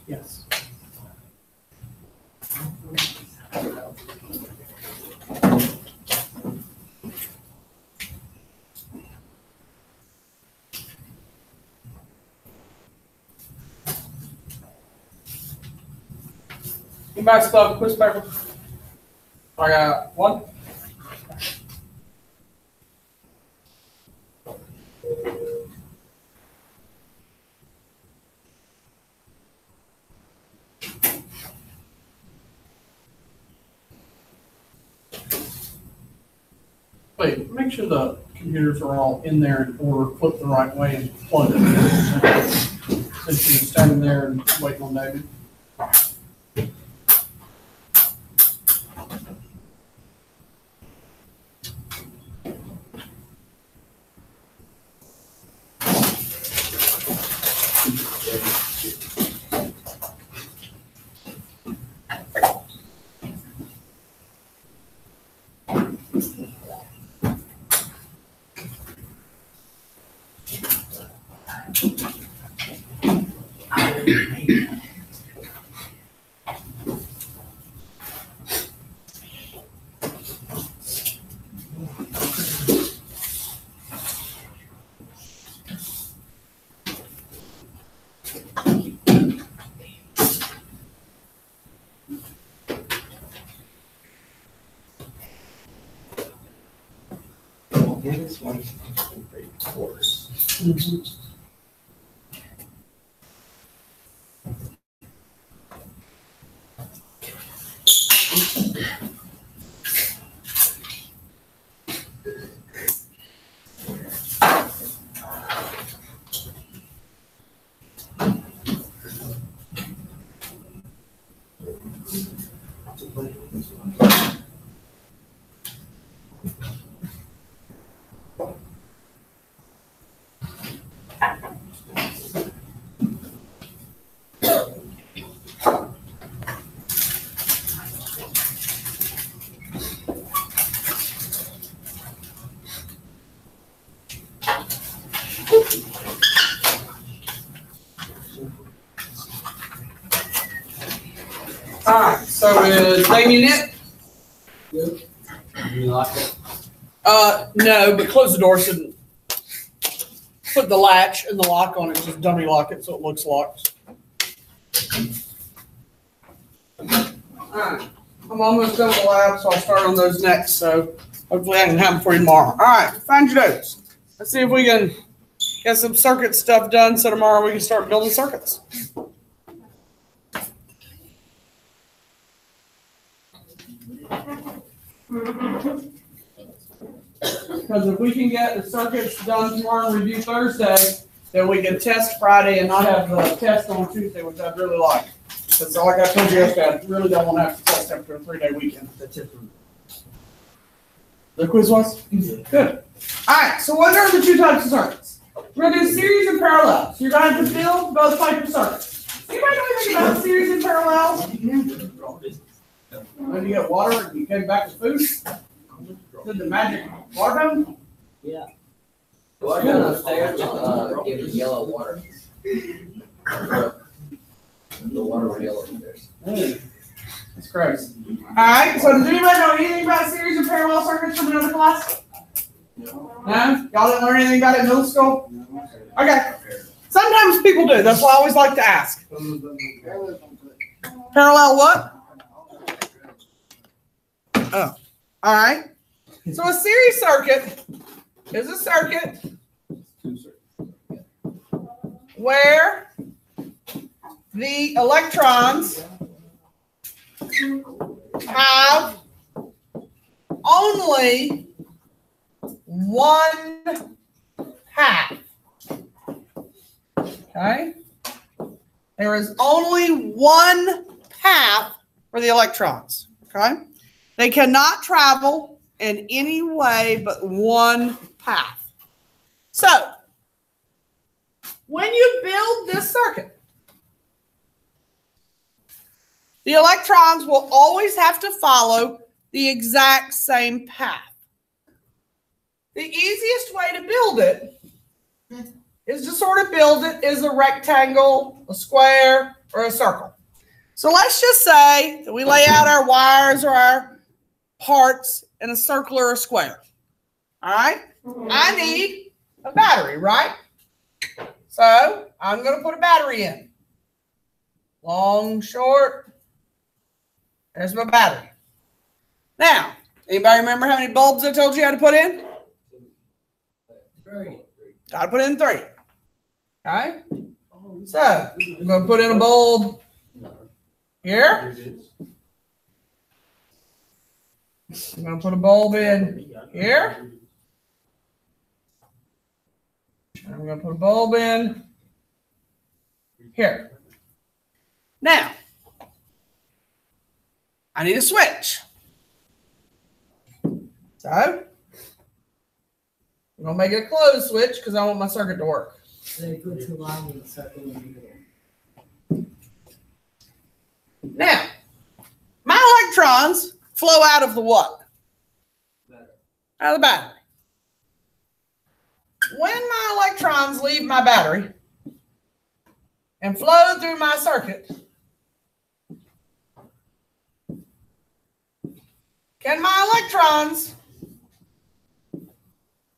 Yes. Anybody still have a quiz paper? I got one. Wait, make sure the computers are all in there in order, flipped the right way and plugged it. Since you're standing there and waiting on David. This one's great course. All right, so is Damien it? You lock it? No, but close the door so put the latch and the lock on it, just dummy lock it so it looks locked. Alright, I'm almost done with the lab, so I'll start on those next, so hopefully I can have them for you tomorrow. Alright, find your notes. Let's see if we can get some circuit stuff done so tomorrow we can start building circuits. Because if we can get the circuits done tomorrow and review Thursday, then we can test Friday and not have the test on Tuesday, which I'd really like. Because like I told you yesterday, I really don't want to have to test after a 3-day weekend. The quiz was? Good. All right, so what are the two types of circuits? We're going to do series and parallel. So you're going to have to build both types of circuits. Anybody know anything about series and parallel? When you get water and you came back to food? Did the magic water fountain? Yeah. Water down upstairs, give it yellow water. The water was yellow upstairs. Hey, that's crazy. All right, so does anybody know anything about series and parallel circuits from another class? No? Y'all didn't learn anything about it in middle school? Okay. Sometimes people do. That's why I always like to ask. Parallel what? Oh, all right. So a series circuit is a circuit where the electrons have only one path. Okay? There is only one path for the electrons. Okay? They cannot travel in any way but one path. So, when you the electrons will always have to follow the exact same path. The easiest way to build it is to sort of build it as a rectangle, a square, or a circle. So let's just say that we lay out our wires or our parts in a circle or a square. All right? I need a battery, right? So I'm going to put a battery in. Long, short. There's my battery. Now, anybody remember how many bulbs I told you how to put in? 3. Got to put in 3. Okay? So I'm going to put in a bulb here. I'm going to put a bulb in here. I'm going to put a bulb in here. Now, I need a switch. So, I'm going to make it a closed switch because I want my circuit to work. They put 2 lines in the circle in the middle. Now, my electrons flow out of the what? Out of the battery. When my electrons leave my battery and flow through my circuit, can my electrons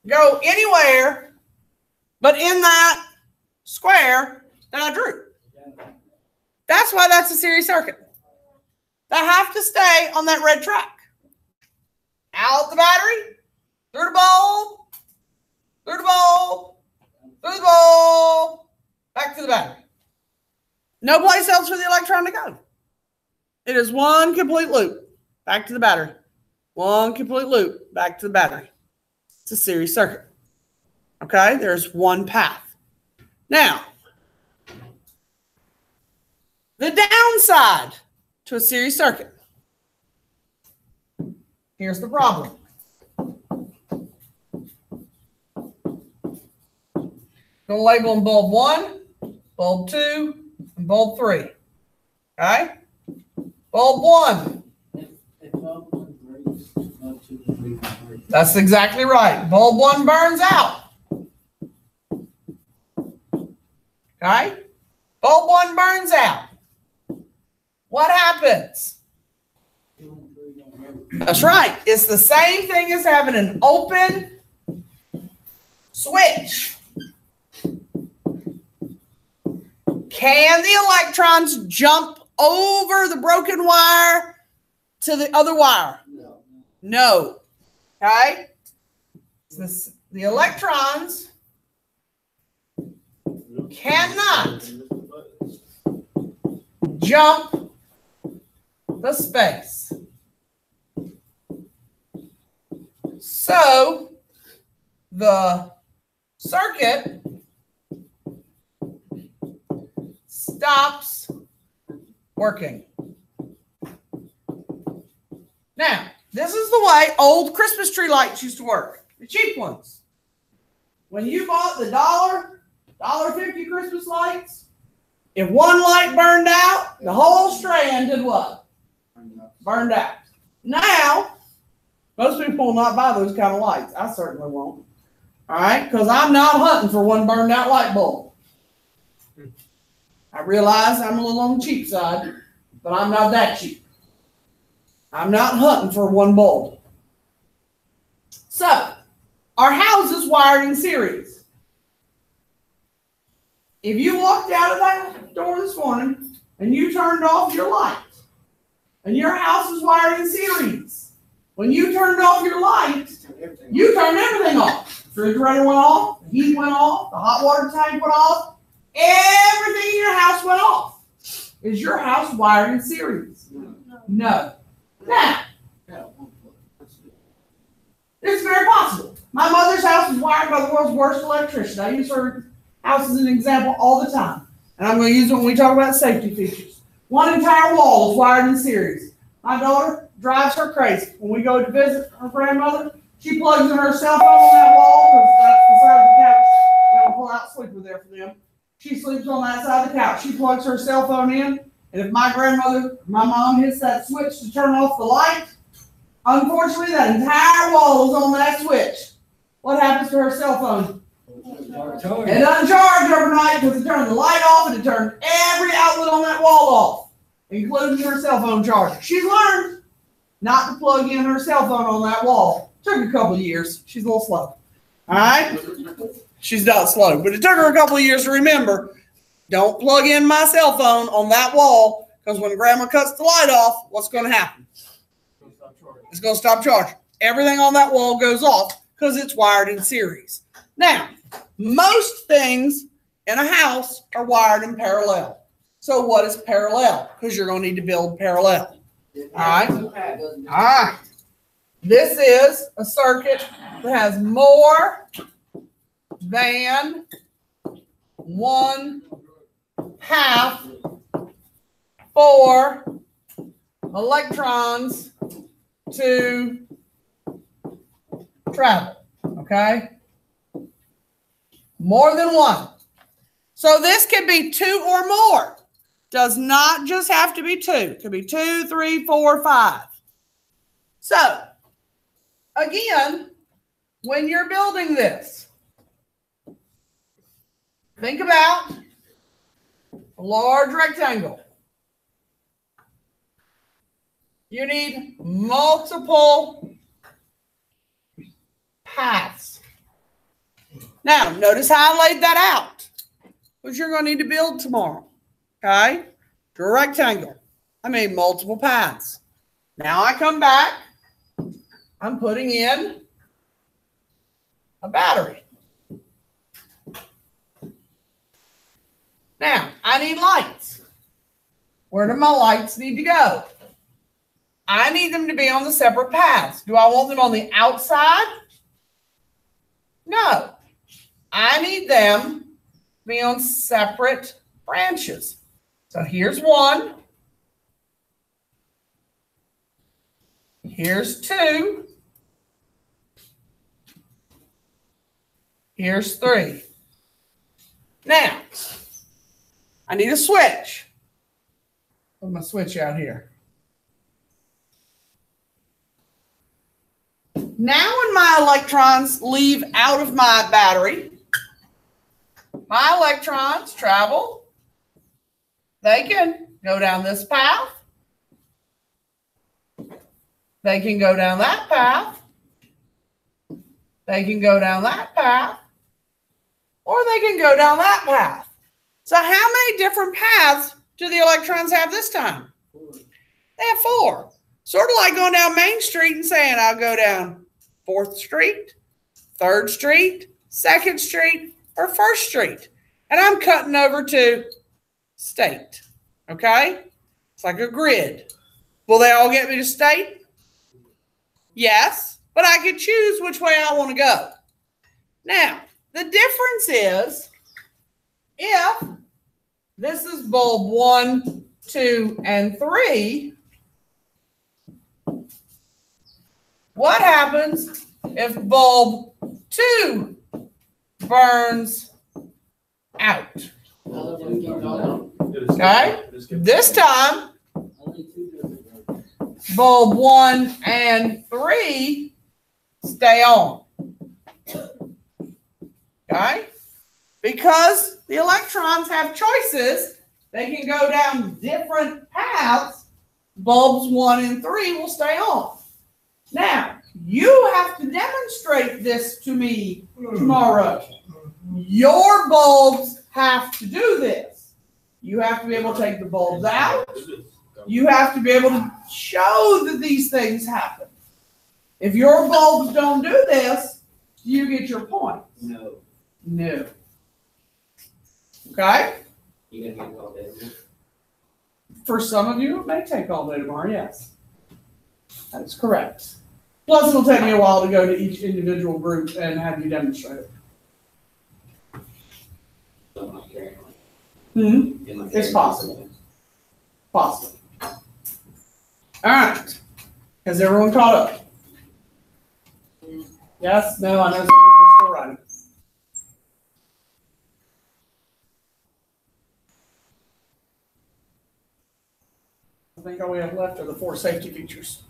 go anywhere but in that square that I drew? That's why that's a series circuit. They have to stay on that red track. Out the battery, through the bulb, through the bulb, through the bulb, back to the battery. No place else for the electron to go. It is one complete loop, back to the battery. One complete loop, back to the battery. It's a series circuit. Okay, there's one path. Now, the downside to a series circuit. Here's the problem. Going to label them bulb 1, bulb 2, and bulb 3. Okay? Bulb 1. That's exactly right. Bulb 1 burns out. Okay? Bulb 1 burns out. What happens? That's right. It's the same thing as having an open switch. Can the electrons jump over the broken wire to the other wire? No. Okay? The electrons cannot jump the space. So the circuit stops working. Now, this is the way old Christmas tree lights used to work, the cheap ones. When you bought the $1.50 Christmas lights, if one light burned out, the whole strand did what? Burned out. Now, most people will not buy those kind of lights. I certainly won't. All right? Because I'm not hunting for one burned out light bulb. I realize I'm a little on the cheap side, but I'm not that cheap. I'm not hunting for one bulb. So, our house is wired in series. If you walked out of that door this morning and you turned off your light, and your house is wired in series, when you turned off your light, you turned everything off. The refrigerator went off, the heat went off, the hot water tank went off, everything in your house went off. Is your house wired in series? No. Now, it's very possible. My mother's house is wired by the world's worst electrician. I use her house as an example all the time. And I'm going to use it when we talk about safety features. One entire wall is wired in series. My daughter drives her crazy. When we go to visit her grandmother, she plugs in her cell phone on that wall because that's the side of the couch. We're going to pull out sleeper there for them. She sleeps on that side of the couch. She plugs her cell phone in, And if my grandmother, my mom hits that switch to turn off the light, unfortunately that entire wall is on that switch. What happens to her cell phone? It doesn't charge overnight because it turned the light off and it turned every outlet on that wall off, including her cell phone charger. She's learned not to plug in her cell phone on that wall. Took a couple of years. She's a little slow. All right? She's not slow, but it took her a couple of years to remember, don't plug in my cell phone on that wall, because when grandma cuts the light off, what's going to happen? It's going to stop charging. Everything on that wall goes off because it's wired in series. Now, most things in a house are wired in parallel. So what is parallel? Because you're going to need to build parallel. All right? All right. This is a circuit that has more than one path for electrons to travel. Okay? More than one. So this could be 2 or more. Does not just have to be 2. It could be 2, 3, 4, 5. So, again, when you're building this, think about a large rectangle. You need multiple paths. Now, notice how I laid that out, which you're going to need to build tomorrow. Okay? To a rectangle. I made multiple paths. Now I come back. I'm putting in a battery. Now, I need lights. Where do my lights need to go? I need them to be on the separate paths. Do I want them on the outside? No. I need them to be on separate branches. So here's 1. Here's 2. Here's 3. Now, I need a switch. Put my switch out here. Now when my electrons leave out of my battery, my electrons travel. They can go down this path. They can go down that path. They can go down that path. Or they can go down that path. So how many different paths do the electrons have this time? They have 4. Sort of like going down Main Street and saying, I'll go down 4th Street, 3rd Street, 2nd Street, or 1st Street. And I'm cutting over to State. Okay? It's like a grid. Will they all get me to State? Yes, but I could choose which way I want to go. Now, the difference is if this is bulb 1, 2, and 3, what happens if bulb 2 burns out? Okay? This time, bulb 1 and 3 stay on. Okay? Because the electrons have choices, they can go down different paths. Bulbs 1 and 3 will stay on. Now, you have to demonstrate this to me tomorrow. Your bulbs have to do this. You have to be able to take the bulbs out. You have to be able to show that these things happen. If your bulbs don't do this, you get your point. No. No. Okay? You gonna get all day? For some of you, it may take all day tomorrow, yes. That is correct. Plus, it'll take me a while to go to each individual group and have you demonstrate it. It's possible. Possible. All right. Has everyone caught up? Yes? No? I know some people are still writing. think all we have left are the 4 safety features.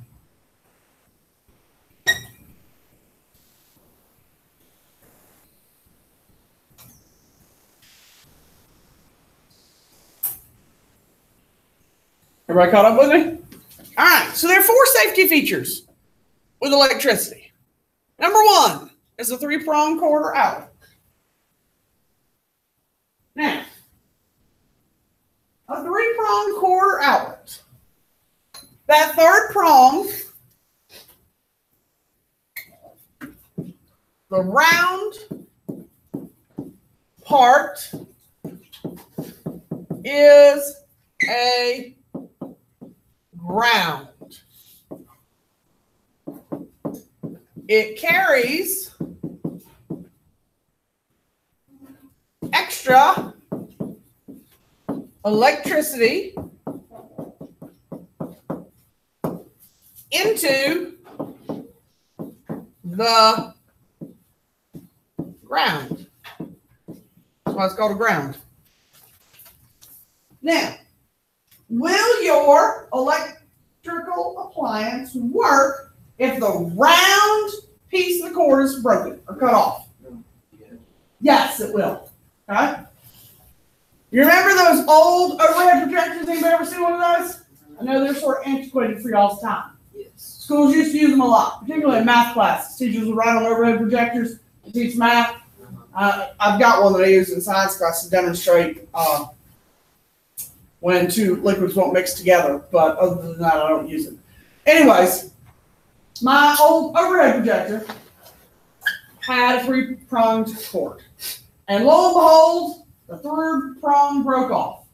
Everybody caught up with me? All right, so there are 4 safety features with electricity. Number 1 is a 3-prong cord or outlet. Now, a 3-prong cord or outlet. That 3rd prong, the round part, is a ground. It carries extra electricity into the ground. That's why it's called a ground. Now, will your electrical appliance work if the round piece of the cord is broken or cut off? Yes, it will. Okay? You remember those old overhead projectors? Anybody ever seen one of those? I know they're sort of antiquated for y'all's time. Yes. Schools used to use them a lot, particularly in math classes. Teachers would write on overhead projectors to teach math. I've got one that I use in science class to demonstrate when 2 liquids won't mix together, but other than that, I don't use it. Anyways, my old overhead projector had a 3-pronged cord. And lo and behold, the 3rd prong broke off.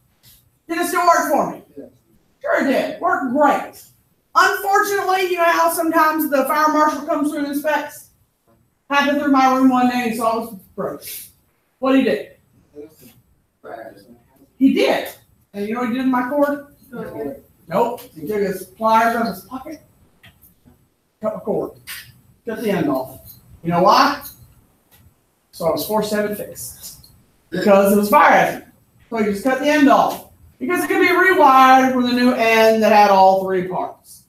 Did it still work for me? Yeah. Sure it did. Worked great. Unfortunately, you know how sometimes the fire marshal comes through and inspects? Happened through my room one day and he saw it was broke. What did he do? He did. And you know what he did in my cord? Nope. He took his pliers out of his pocket, cut my cord, cut the end off. You know why? So I was forced to have it fixed. Because it was fire hazard. So he just cut the end off. Because it could be rewired with a new end that had all 3 parts.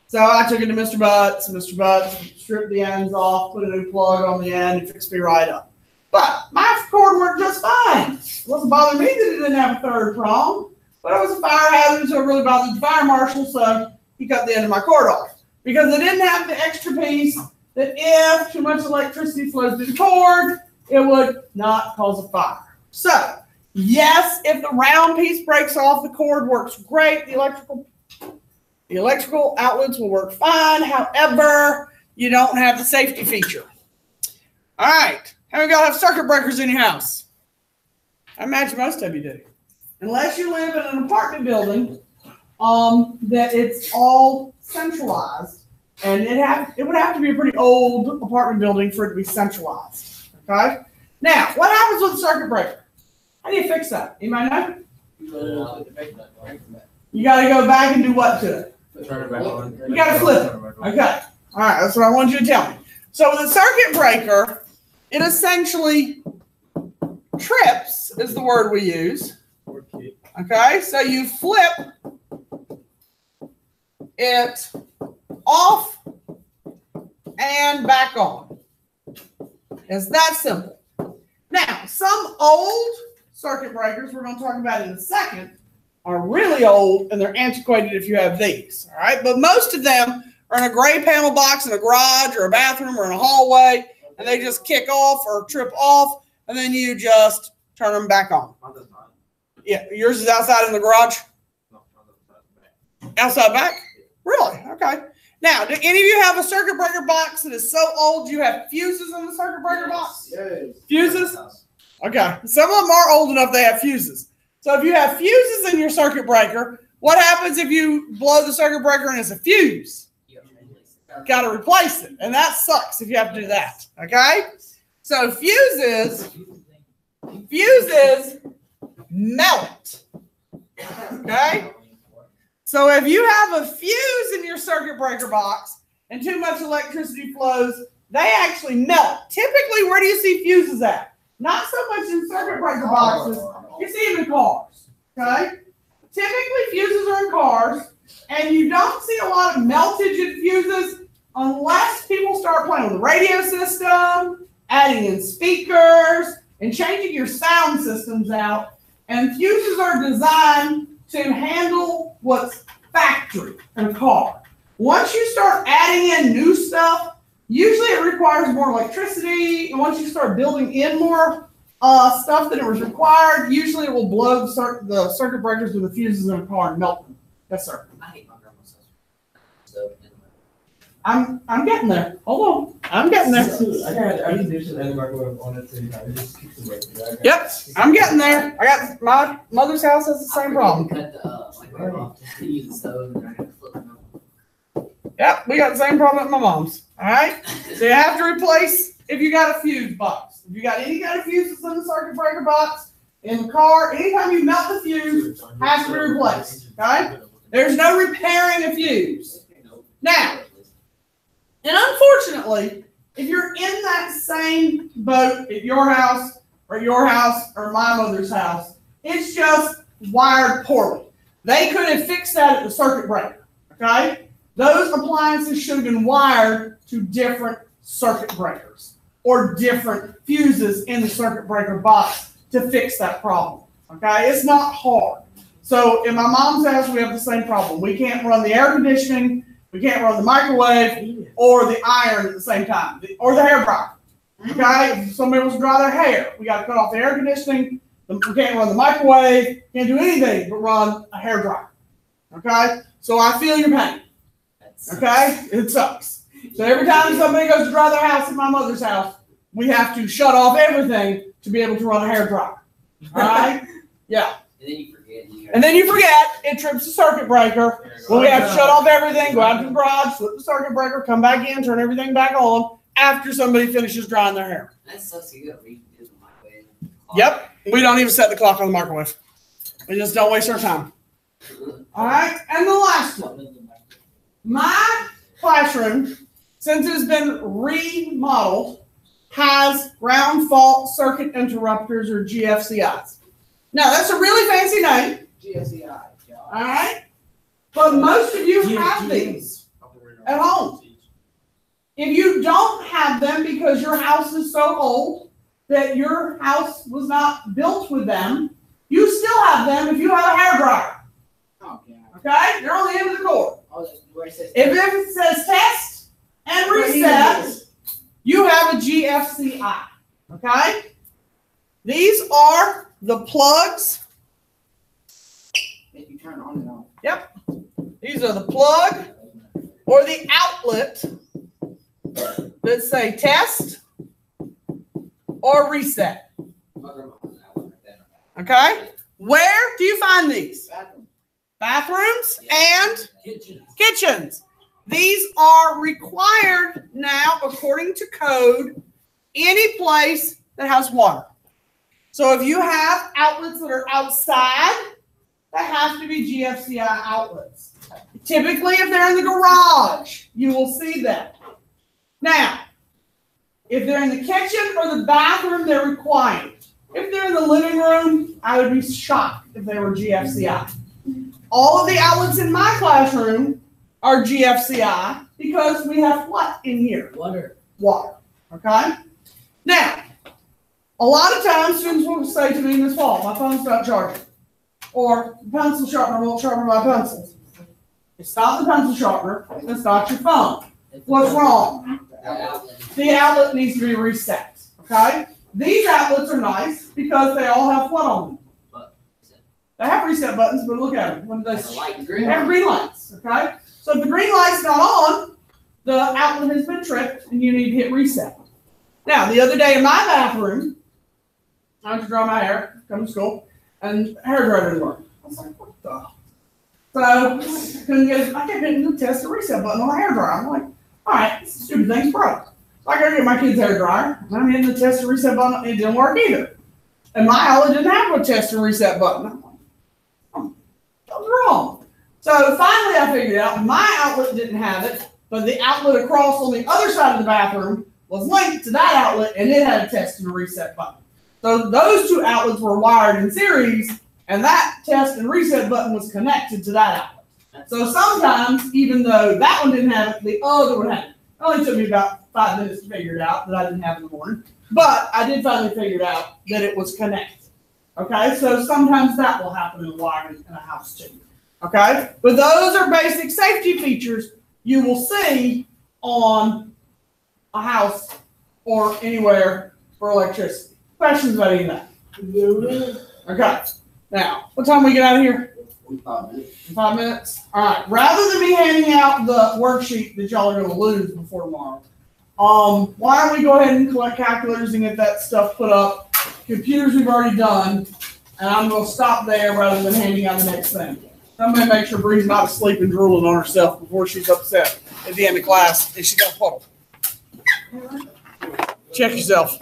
So I took it to Mr. Butts, and Mr. Butts stripped the ends off, put a new plug on the end, and fixed me right up. But my cord worked just fine. It wasn't bothering me that it didn't have a 3rd prong, but it was a fire hazard, so it really bothered the fire marshal, so he cut the end of my cord off. Because it didn't have the extra piece that if too much electricity flows through the cord, it would not cause a fire. So, yes, if the round piece breaks off, the cord works great. The electrical outlets will work fine. However, you don't have the safety feature. All right. How many of y'all have circuit breakers in your house? I imagine most of you do. Unless you live in an apartment building that it's all centralized. And it would have to be a pretty old apartment building for it to be centralized. Okay? Now, what happens with a circuit breaker? How do you fix that? Anybody know? You got to go back and do what to it? Turn it back on. You got to flip it. Okay. All right. That's what I want you to tell me. So with a circuit breaker, it essentially trips is the word we use. Okay. So you flip it off and back on. It's that simple. Now, some old circuit breakers we're going to talk about in a second are really old and they're antiquated if you have these. All right, but most of them are in a gray panel box in a garage or a bathroom or in a hallway, and they just kick off or trip off, and then you just turn them back on. Yeah, yours is outside in the garage? Outside back? Really? Okay. Now, do any of you have a circuit breaker box that is so old you have fuses in the circuit breaker box? Yes. Fuses? Okay. Some of them are old enough they have fuses. So if you have fuses in your circuit breaker, what happens if you blow the circuit breaker and it's a fuse? Got to replace it. And that sucks if you have to do that. Okay? So fuses melt. Okay? So if you have a fuse in your circuit breaker box and too much electricity flows, they actually melt. Typically, where do you see fuses at? Not so much in circuit breaker boxes. You see them in cars. Okay? Typically, fuses are in cars. And you don't see a lot of meltage in fuses unless people start playing with the radio system, adding in speakers, and changing your sound systems out. And fuses are designed to handle what's factory in a car. Once you start adding in new stuff, usually it requires more electricity. And once you start building in more stuff than it was required, usually it will blow the circuit breakers with the fuses in a car and melt them. Yes, sir. I hate my grandma's so I'm getting there. Hold on. I'm getting there. I need dishes and the microwave on it too. It just keeps the breaking. Yep, I'm getting there. I got my mother's house has the same problem. Cut the microwave off to use the stove and I have to flip them over. Yep, we got the same problem at my mom's. All right, so you have to replace if you got a fuse box. If you got any kind of fuses in the circuit breaker box in the car, anytime you melt the fuse, has to be replaced. Okay, there's no repairing a fuse. Now, and unfortunately, if you're in that same boat at your house or my mother's house, it's just wired poorly. They could have fixed that at the circuit breaker. Okay, those appliances should have been wired to different circuit breakers or different fuses in the circuit breaker box to fix that problem. Okay, it's not hard. So in my mom's house, we have the same problem. We can't run the air conditioning, we can't run the microwave or the iron at the same time, or the hair dryer. Okay, if somebody wants to dry their hair, we got to cut off the air conditioning. We can't run the microwave, can't do anything but run a hair dryer. Okay, so I feel your pain. Okay, it sucks. So every time somebody goes to dry their house at my mother's house, we have to shut off everything to be able to run a hair dryer. All right? Yeah. And then you forget, it trips the circuit breaker. Well, we have to shut off everything, go out to the garage, flip the circuit breaker, come back in, turn everything back on after somebody finishes drying their hair. That sucks. You got to redo the microwave. Yep. We don't even set the clock on the microwave. We just don't waste our time. All right? And the last one. My classroom, since it's been remodeled, has ground fault circuit interrupters, or GFCIs. Now, that's a really fancy name. GFCI. All right? But most of you have these at home. If you don't have them because your house is so old that your house was not built with them, you still have them if you have a hair dryer. Oh, God. Okay? They're on the end of the cord. Oh, where it says If it says test and reset, you have a GFCI. Okay? These are the plugs. if you turn on and off. Yep. These are the plug or the outlet that say test or reset. Okay? Where do you find these? Bathroom. Bathrooms and kitchens. These are required now, according to code, any place that has water. So if you have outlets that are outside, that have to be GFCI outlets. Typically, if they're in the garage, you will see that. Now, if they're in the kitchen or the bathroom, they're required. If they're in the living room, I would be shocked if they were GFCI. All of the outlets in my classroom are GFCI because we have what in here? Water. Water. Okay? Now, a lot of times students will say to me, Miss Paul, my phone's not charging. Or the pencil sharpener won't sharpen my pencils. It's not the pencil sharpener. It's not your phone. What's wrong? The outlet needs to be reset. Okay? These outlets are nice because they all have what on them? They have reset buttons, but look at them. When they have green lights. Okay? So if the green light's not on, the outlet has been tripped and you need to hit reset. Now, the other day in my bathroom, I went to dry my hair, come to school, and hair dryer didn't work. I was like, what the? So I kept hitting the test and reset button on the hair dryer. I'm like, all right, this stupid thing's broke. So I go get my kid's hair dryer, and I'm hitting the test and reset button. It didn't work either. And my outlet didn't have a test and reset button. I'm like, oh, what was wrong? So finally I figured out my outlet didn't have it, but the outlet across on the other side of the bathroom was linked to that outlet, and it had a test and a reset button. So those two outlets were wired in series, and that test and reset button was connected to that outlet. So sometimes, even though that one didn't have it, the other one had it. It only took me about 5 minutes to figure it out that I didn't have in the morning. But I did finally figure it out that it was connected. Okay, so sometimes that will happen in wiring in a house too. Okay, but those are basic safety features you will see on a house or anywhere for electricity. Questions about any of that? Okay, now, what time we get out of here? 5 minutes. All right. Rather than me handing out the worksheet that y'all are going to lose before tomorrow, why don't we go ahead and collect calculators and get that stuff put up? Computers we've already done, and I'm going to stop there rather than handing out the next thing. I'm going to make sure Bree's not asleep and drooling on herself before she's upset at the end of class and she's got a puddle. Check yourself.